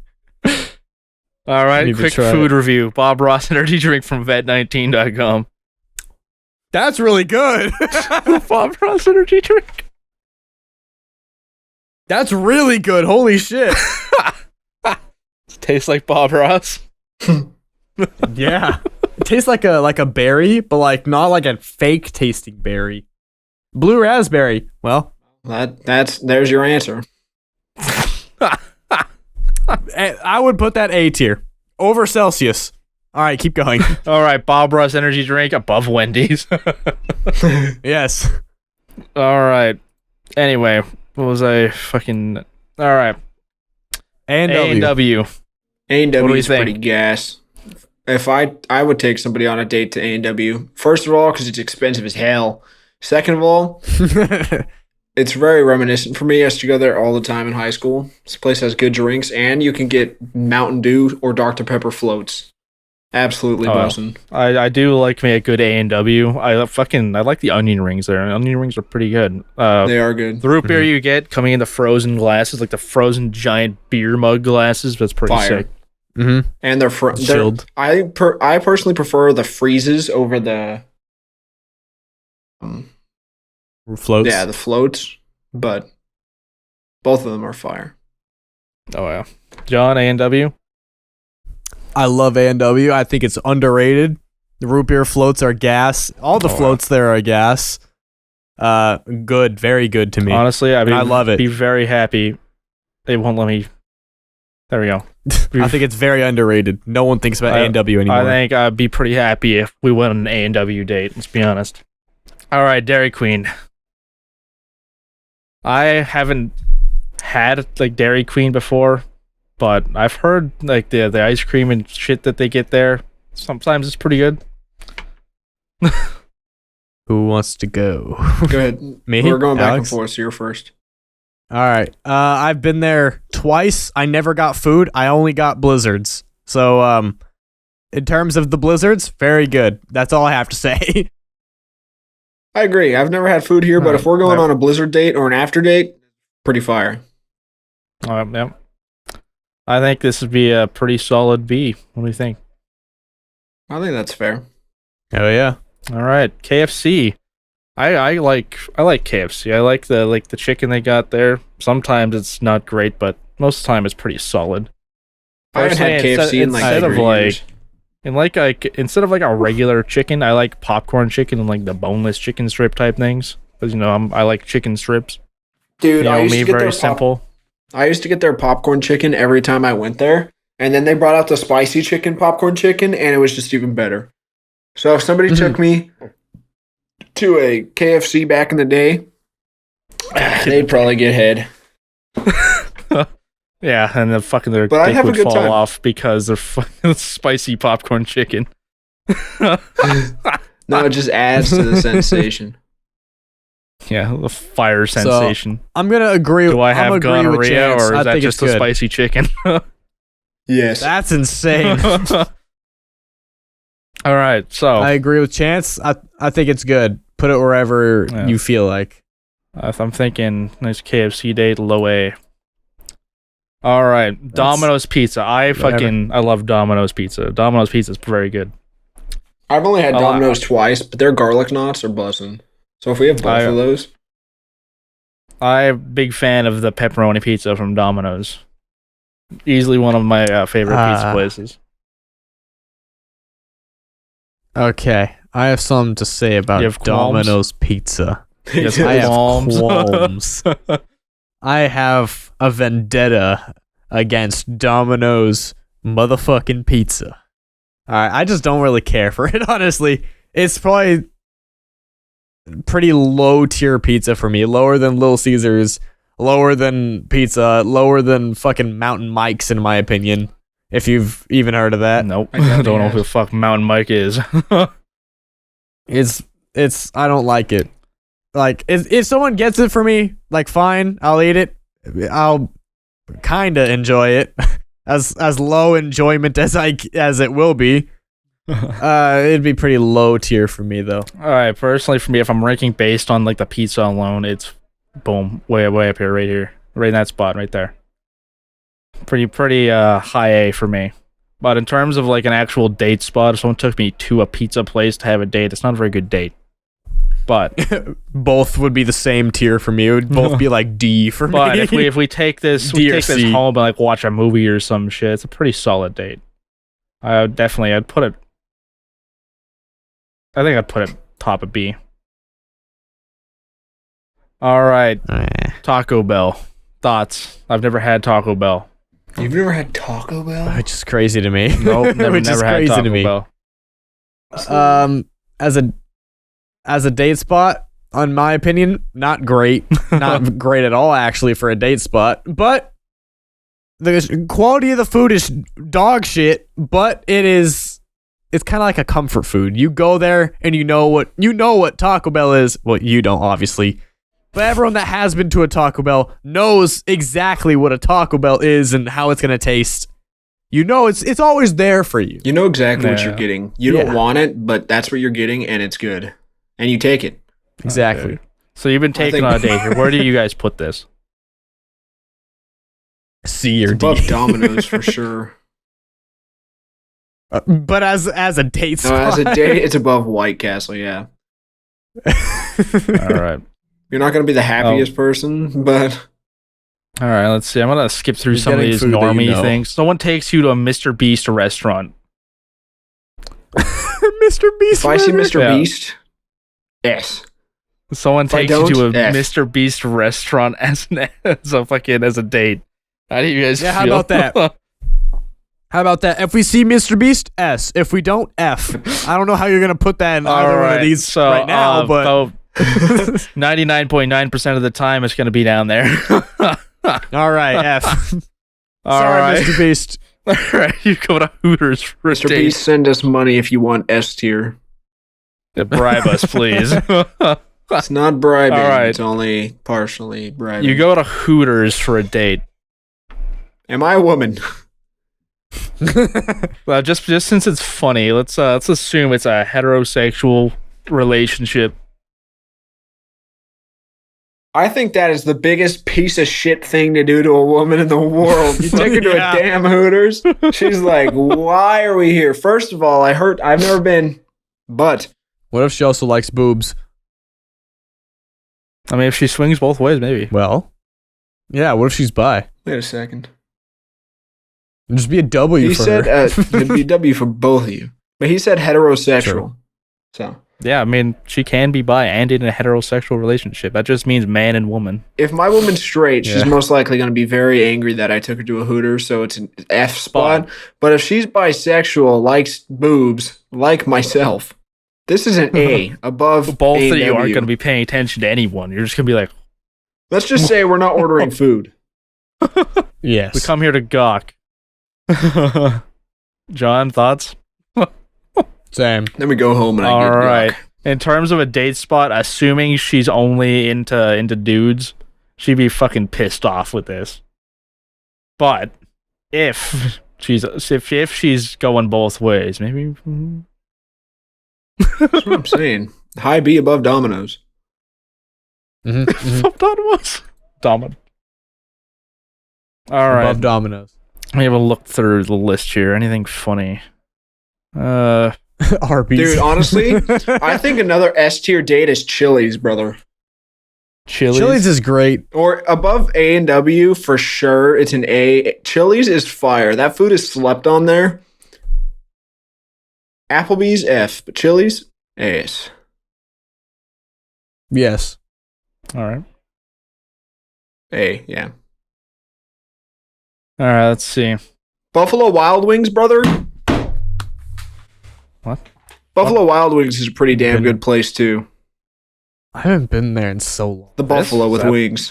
All right, Need to quick try food review. Bob Ross energy drink from vet19.com. That's really good. Bob Ross energy drink. That's really good. Holy shit. Tastes like Bob Ross. Yeah. It tastes like a berry, but like not like a fake tasting berry. Blue raspberry. Well, There's your answer. I would put that A tier over Celsius. All right, keep going. All right, Bob Ross energy drink above Wendy's. Yes. All right. Anyway, what was I fucking? All right. A&W. A&W. A&W What do we is pretty think? gas. If I would take somebody on a date to A&W, first of all, because it's expensive as hell. Second of all, it's very reminiscent for me. I used to go there all the time in high school. This place has good drinks, and you can get Mountain Dew or Dr. Pepper floats. Absolutely Oh, wow. bussin'. I do like me a good A&W. I like the onion rings there. Onion rings are pretty good. They are good. The root beer you get coming in the frozen glasses, like the frozen giant beer mug glasses, that's pretty Fire. sick. Mm-hmm. And they're Chilled. I personally prefer the freezes over the Floats. the floats, but both of them are fire. Oh yeah, John, A&W. I love A&W. I think it's underrated. The root beer floats are gas. All the Oh, wow. floats there are gas. Good. Very good to me. Honestly, I love it. Be very happy. They won't let me. There we go. I think it's very underrated. No one thinks about A&W anymore. I think I'd be pretty happy if we went on an A&W date. Let's be honest. All right, Dairy Queen. I haven't had like Dairy Queen before, but I've heard like the ice cream and shit that they get there. Sometimes it's pretty good. Who wants to go? Go ahead. Me? We're going back and Alex? forth, so you're first. All right. I've been there twice. I never got food. I only got blizzards. So, in terms of the blizzards, very good. That's all I have to say. I agree. I've never had food here, but if we're going Right. on a blizzard date or an after date, pretty fire. Yeah. I think this would be a pretty solid B. What do you think? I think that's fair. Oh yeah. All right, KFC. I like KFC. I like the chicken they got there. Sometimes it's not great, but most of the time it's pretty solid. I haven't had KFC in like instead of 3 years. instead of like a regular chicken, I like popcorn chicken and like the boneless chicken strip type things. Because I like chicken strips. Dude, I used me to get very their simple. I used to get their popcorn chicken every time I went there, and then they brought out the spicy chicken popcorn chicken, and it was just even better. So if somebody took me to a KFC back in the day, they'd probably get head. Yeah, and then fucking their But I'd dick have a would good fall time. off because they're fucking spicy popcorn chicken. No, it just adds to the sensation. Yeah, the fire sensation. I'm gonna agree. Do I I'm have agree with gonorrhea, Chance. or I is that think just it's a good. spicy chicken? Yes. That's insane. All right, so I agree with Chance. I think it's good. Put it wherever Yeah. you feel like. if I'm thinking nice KFC date, low A. All right, Domino's Pizza. I love Domino's Pizza. Domino's Pizza is very good. I've only had Oh, Domino's twice, but their garlic knots are buzzing. So if we have both of those, I'm a big fan of the pepperoni pizza from Domino's. Easily one of my favorite pizza places. Okay, I have something to say You about have qualms? Domino's Pizza. Yes, I have qualms. qualms. I have a vendetta against Domino's motherfucking pizza. Alright, I just don't really care for it, honestly. It's probably pretty low tier pizza for me. Lower than Little Caesars, lower than pizza, lower than fucking Mountain Mike's, in my opinion. If you've even heard of that. Nope. I I definitely don't know have. who the fuck Mountain Mike is. It's I don't like it. Like if someone gets it for me, like fine, I'll eat it. I'll kinda enjoy it. As low enjoyment as it will be. It'd be pretty low tier for me though. All right, personally for me, if I'm ranking based on like the pizza alone, it's boom, way up here, right in that spot, right there. Pretty high A for me. But in terms of like an actual date spot, if someone took me to a pizza place to have a date, it's not a very good date. But Both would be the same tier for me. It would both be like D for me. but if we take this D or C. home and like watch a movie or some shit, it's a pretty solid date. I'd put it. I think I'd put it top of B. All right, Taco Bell. Thoughts? I've never had Taco Bell. You've never had Taco Bell? Which is crazy to me. Nope, Which is never had crazy Taco to me. Bell. As a date spot, in my opinion, not great. Not great at all, actually, for a date spot. But the quality of the food is dog shit. But it's kind of like a comfort food. You go there and you know what Taco Bell is. Well, you don't, obviously. But everyone that has been to a Taco Bell knows exactly what a Taco Bell is and how it's gonna taste. You know, it's always there for you. You know exactly what Yeah. you're getting. You don't want it, but that's what you're getting, and it's good. And you take it. Exactly. So you've been taken think- on a date here. Where do you guys put this? C or It's above D. Domino's for sure. But as a date No, spot, as a date, it's above White Castle, yeah. All right. You're not going to be the happiest person, but All right, let's see. I'm going to skip through You're some of getting these food that you normie know. things. Someone takes you to a Mr. Beast restaurant. Mr. Beast. if I see burger? Mr. Yeah. Beast, yes. Someone If I takes you to a don't, F. Mr. Beast restaurant as a date. How do you guys Yeah, feel? how about that? How about that? If we see Mr. Beast, S. If we don't, F. I don't know how you're gonna put that in either one of these right now, but 99.9% of the time it's going to be down there. all right, F. All Sorry, right. Mr. Beast. All right, you go to Hooters for a Mr. date. Beast, send us money if you want S tier. Bribe us, please. It's not bribing, All right. it's only partially bribing. You go to Hooters for a date. Am I a woman? Well, just since it's funny, let's assume it's a heterosexual relationship. I think that is the biggest piece of shit thing to do to a woman in the world. You take her to Yeah. a damn Hooters. She's like, why are we here? First of all, I've never been, but What if she also likes boobs? I mean, if she swings both ways, maybe. Well, yeah. What if she's bi? Wait a second. It'd just be a W He for said her. it'd be W for both of you. But he said heterosexual. True. So Yeah, I mean, she can be bi and in a heterosexual relationship. That just means man and woman. if my woman's straight, she's Yeah. most likely going to be very angry that I took her to a Hooters, so it's an F spot. But if she's bisexual, likes boobs, like myself, this is an A above Both A of you W. aren't going to be paying attention to anyone. You're just going to be like, Let's just say we're not ordering food. Yes. we come here to gawk. John, thoughts? Same. Then we go home and I All get right. yuck. In terms of a date spot, assuming she's only into dudes, she'd be fucking pissed off with this. But if she's going both ways, maybe. That's what I'm saying. High B above Domino's. Mm-hmm. Dominant. All right. Above Domino's. Let me have a look through the list here. Anything funny? Arby's. Dude, honestly, I think another S tier date is Chili's, brother. Chili's is great. Or above A and W for sure. It's an A. Chili's is fire. That food is slept on there. Applebee's F, but Chili's A's. Yes. All right. A, yeah. All right. Let's see. Buffalo Wild Wings, brother. What? Buffalo Wild Wings is a pretty damn good place too. I haven't been there in so long. The Buffalo with wings.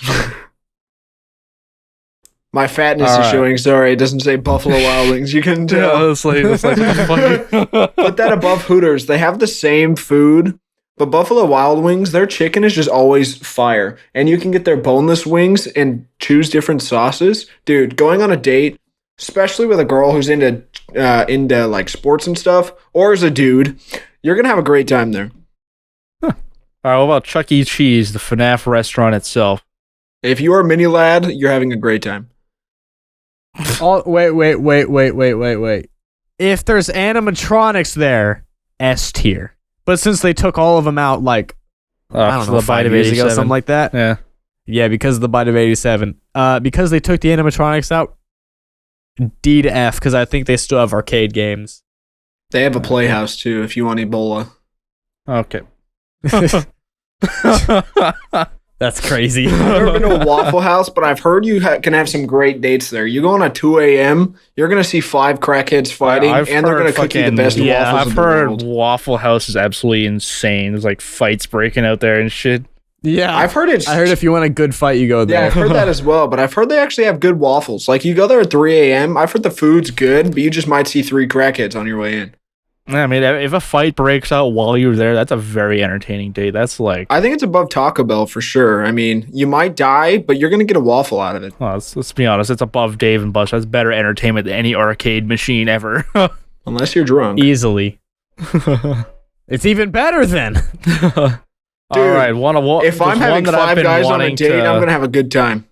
My fatness All is right. showing. Sorry, it doesn't say Buffalo Wild Wings. You can tell. that's like Put that above Hooters. They have the same food, but Buffalo Wild Wings, their chicken is just always fire. And you can get their boneless wings and choose different sauces. Dude, going on a date, especially with a girl who's into like sports and stuff, or as a dude, you're gonna have a great time there. All right, what about Chuck E. Cheese, the FNAF restaurant itself? If you are a mini lad, you're having a great time. Wait. If there's animatronics there, S tier. But since they took all of them out, like, I don't know, the Bite 5 of years ago, 87. something like that. Yeah. Yeah, because of the Bite of 87. Because they took the animatronics out, D to F, because I think they still have arcade games. They have a playhouse too if you want Ebola. Okay. That's crazy. I've never been to a Waffle House, but I've heard you can have some great dates there. You go on at 2 a.m., you're going to see 5 crackheads fighting, I've and they're going heard to cook you the fucking- best Yeah, waffles I've in the heard world. Waffle House is absolutely insane. There's like fights breaking out there and shit. Yeah. I've heard it's... I heard if you want a good fight, you go Yeah, there. I've heard that as well, but I've heard they actually have good waffles. Like, you go there at 3 a.m., I've heard the food's good, but you just might see 3 crackheads on your way in. I mean, if a fight breaks out while you're there, that's a very entertaining date. That's like, I think it's above Taco Bell for sure. I mean, you might die, but you're going to get a waffle out of it. well, let's be honest, it's above Dave and Buster's. That's better entertainment than any arcade machine ever. Unless you're drunk. Easily. It's even better then. Dude, All right, If I'm having 5 guys on a date, I'm going to have a good time.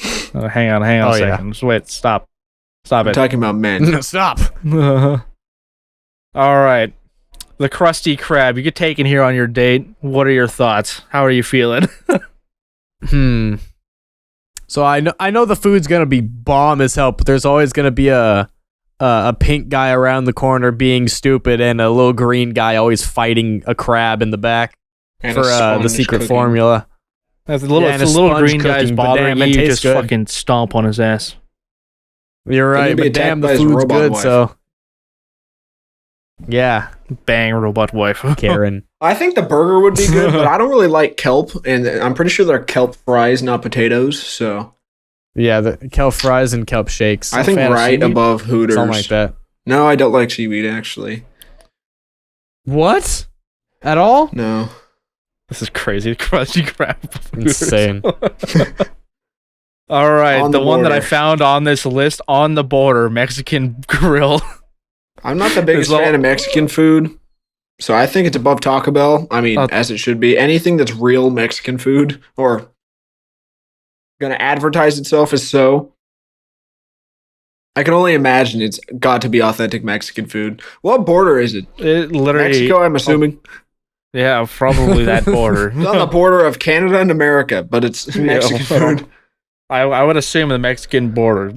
Hang on Oh, a yeah. second. Just wait, stop I'm it. talking about men. Stop. All right, the Krusty Krab. You get taken here on your date. What are your thoughts? How are you feeling? So I know the food's gonna be bomb as hell, but there's always gonna be a pink guy around the corner being stupid, and a little green guy always fighting a crab in the back And for a the sponge secret cooking. formula. That's a little, Yeah, if and the a little sponge green guy's cooking, but bothering damn, it you, tastes just good. fucking stomp on his ass. You're Then right, he'll be but attacked damn, by the his food's robot good. wife. So yeah, Bang, robot wife. Karen. I think the burger would be good, but I don't really like kelp, and I'm pretty sure they're kelp fries, not potatoes. So Yeah, the kelp fries and kelp shakes. I think Fan of right seaweed? above Hooters. Something like that. No, I don't like seaweed actually. What? At all? No. This is crazy. Krusty Krab. Insane. All right, On the the one that I border. found on this list, on the border, Mexican grill. I'm not the biggest There's fan of Mexican food, so I think it's above Taco Bell. I mean, as it should be. Anything that's real Mexican food or gonna advertise itself as so. I can only imagine it's got to be authentic Mexican food. What border is it? It literally. Mexico, I'm assuming. Yeah, probably that border. It's on the border of Canada and America, but it's Mexican food. I would assume the Mexican border.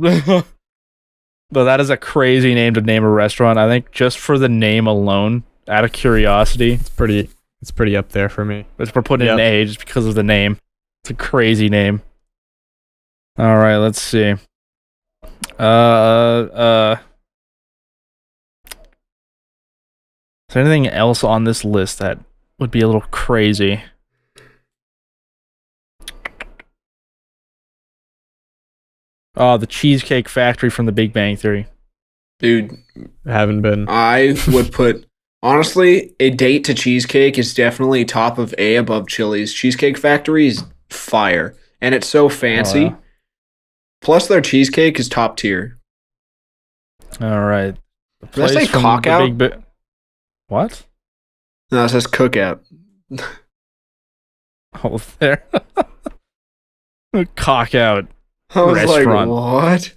But that is a crazy name to name a restaurant. I think just for the name alone, out of curiosity, It's pretty up there for me. but we're putting in an A just because of the name. It's a crazy name. All right, let's see. Is there anything else on this list that would be a little crazy? Oh, the Cheesecake Factory from The Big Bang Theory. Dude, Haven't been. I would put, honestly, a date to cheesecake is definitely top of A above Chili's. Cheesecake Factory is fire, and it's so fancy. yeah. Plus, their cheesecake is top tier. All right. The Did I say place from cock the out? What? No, it says cookout. Oh, there. Cock out. I was Restaurant. like,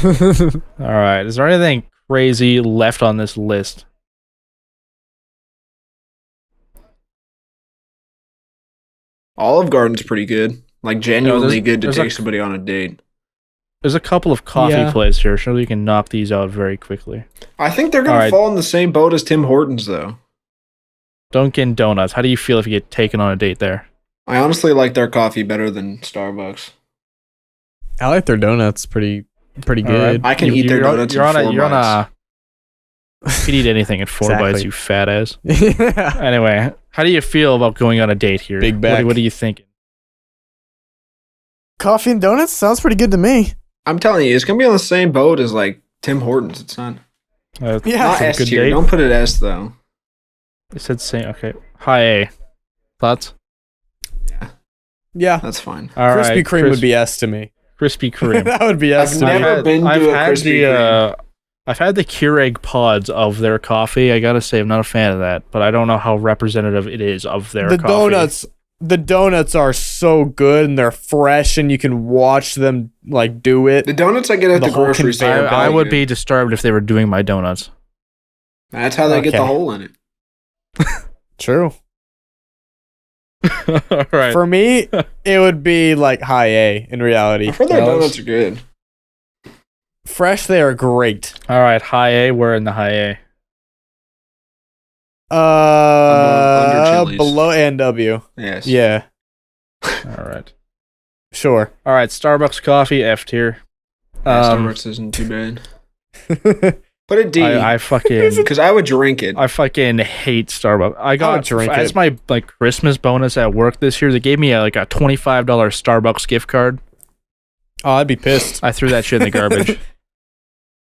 what? All right. Is there anything crazy left on this list? Olive Garden's pretty good. Like, genuinely good to there's take somebody on a date. There's a couple of coffee Yeah. places here. Surely you can knock these out very quickly. I think they're going All to right. fall in the same boat as Tim Hortons, though. Dunkin' Donuts. How do you feel if you get taken on a date there? I honestly like their coffee better than Starbucks. I like their donuts pretty All right. good. I can eat their donuts in 4 bites. You can eat anything in 4 Exactly. bites, you fat ass. Yeah. Anyway, how do you feel about going on a date here? Big back. What are you thinking? Coffee and donuts sounds pretty good to me. I'm telling you, it's going to be on the same boat as, like, Tim Hortons. It's not. Yeah. Not a S good tier. date. Don't put it S, though. It said same. Okay. High A. Thoughts? Yeah. That's fine. All right. Krispy Kreme would be S to me. Krispy Kreme. That would be S I've to me. never been to a Krispy Kreme. I've had the Keurig pods of their coffee. I gotta say, I'm not a fan of that, but I don't know how representative it is of their The coffee. the donuts are so good and they're fresh and you can watch them like do it. The donuts I get at The the whole grocery conveyor store. are I probably would good. be disturbed if they were doing my donuts. That's how they get the Okay. hole in it. True. All right. For me, it would be like high A in reality. I've heard their Well, donuts are good. Fresh, they are great. All right. High A. We're in the high A. Under Chili's. Below A&W. Yes. Yeah, All right. sure. All right. Starbucks coffee F tier. Starbucks isn't too bad. Put it D. I fucking Because I would drink it. I fucking hate Starbucks. I got drink as it. my like Christmas bonus at work this year. They gave me like a $25 Starbucks gift card. Oh, I'd be pissed. I threw that shit in the garbage.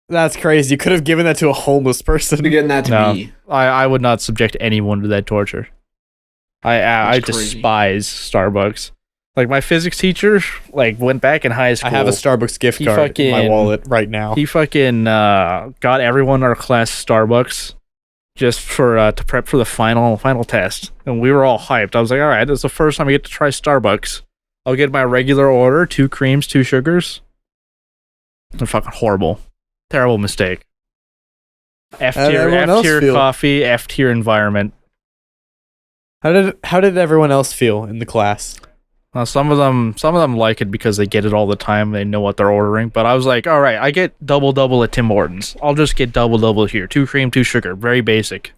That's crazy. You could have given that to a homeless person. You're getting that to No. me. I would not subject anyone to that torture. I That's crazy. despise Starbucks. Like my physics teacher, like went back in high school. I have a Starbucks gift He card in my fucking- wallet right now. He fucking got everyone in our class Starbucks just for to prep for the final test, and we were all hyped. I was like, all right, this is the first time I get to try Starbucks. I'll get my regular order, 2 creams, 2 sugars. They're fucking horrible, terrible mistake. F How did tier, everyone F else tier feel? coffee, F tier environment. How did everyone else feel in the class? Some of them like it because they get it all the time. They know what they're ordering. But I was like, all right, I get double at Tim Hortons. I'll just get double here. 2 cream, 2 sugar. Very basic.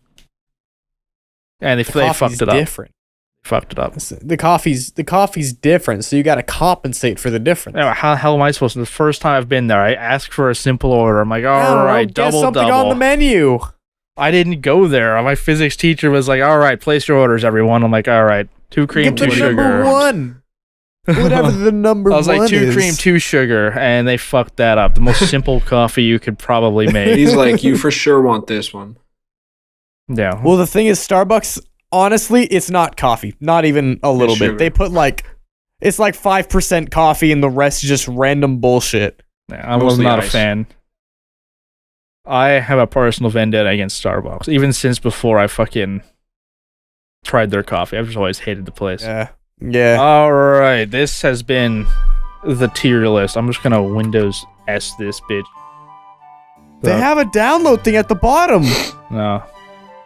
And they Coffee's fucked it up. different. Fucked it up. The coffee's different, so you got to compensate for the difference. Now, how the hell am I supposed to? The first time I've been there, I asked for a simple order. I'm like, I all don't know, right, get double. something on the menu. I didn't go there. My physics teacher was like, all right, place your orders, everyone. I'm like, all right, 2 cream, Get 2 the number sugar. one. Whatever the number I was one like, 2 is. cream, 2 sugar, and they fucked that up. The most simple coffee you could probably make. He's like, you for sure want this one. Yeah. Well, the thing is, Starbucks, honestly, it's not coffee. Not even a little sugar. bit. They put it's like 5% coffee and the rest is just random bullshit. I was Mostly not a ice. fan. I have a personal vendetta against Starbucks, even since before I fucking tried their coffee. I've just always hated the place. Yeah. Yeah. All right, this has been the tier list. I'm just gonna Windows S this bitch. They have a download thing at the bottom. No.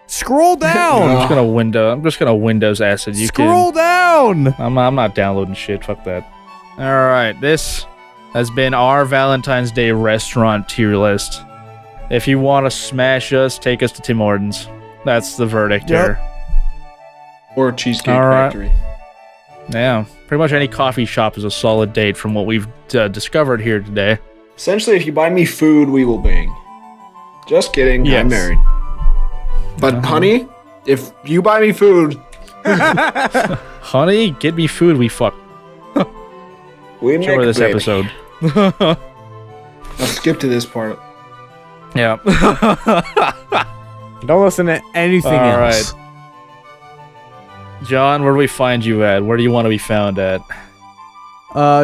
Scroll down. I'm just gonna Windows acid. Scroll down. I'm not downloading shit. Fuck that. All right, this has been our Valentine's Day restaurant tier list. If you want to smash us, take us to Tim Hortons. That's the verdict here. Or Cheesecake Factory. Yeah, pretty much any coffee shop is a solid date from what we've discovered here today. Essentially, if you buy me food, we will bang. Just kidding. Yes. I'm married. But honey, if you buy me food, honey, get me food. We fuck. we make Enjoy this baby. episode. I'll skip to this part. Yeah. Don't listen to anything All else. right. John, where do we find you at? Where do you want to be found at?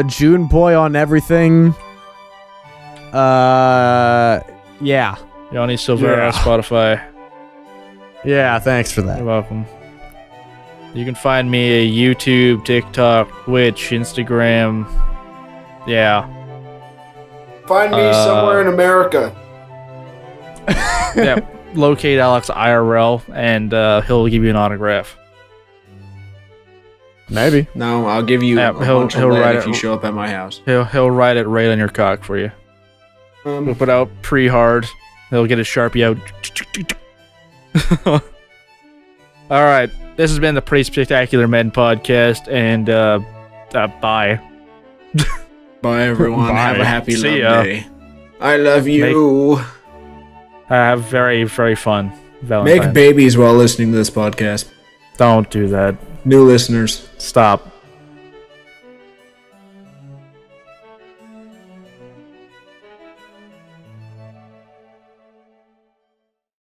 June Boy on everything. Yeah. Johnny Silvera, Yeah. Spotify. Yeah, thanks for that. You're welcome. You can find me at YouTube, TikTok, Twitch, Instagram. Yeah. Find me somewhere in America. Yeah. Locate Alex IRL, and he'll give you an autograph. Maybe. No, I'll give you Yeah, a bunch of he'll lead write if it- you show up at my house. He'll write it right on your cock for you. He'll put out pre-hard. He'll get his Sharpie out. All right. This has been the Pretty Spectacular Men podcast, and bye. Bye, everyone. Bye. Have a happy See love ya. day. I love you. Have very, very fun Valentine's. Make babies while listening to this podcast. Don't do that. New listeners. Stop.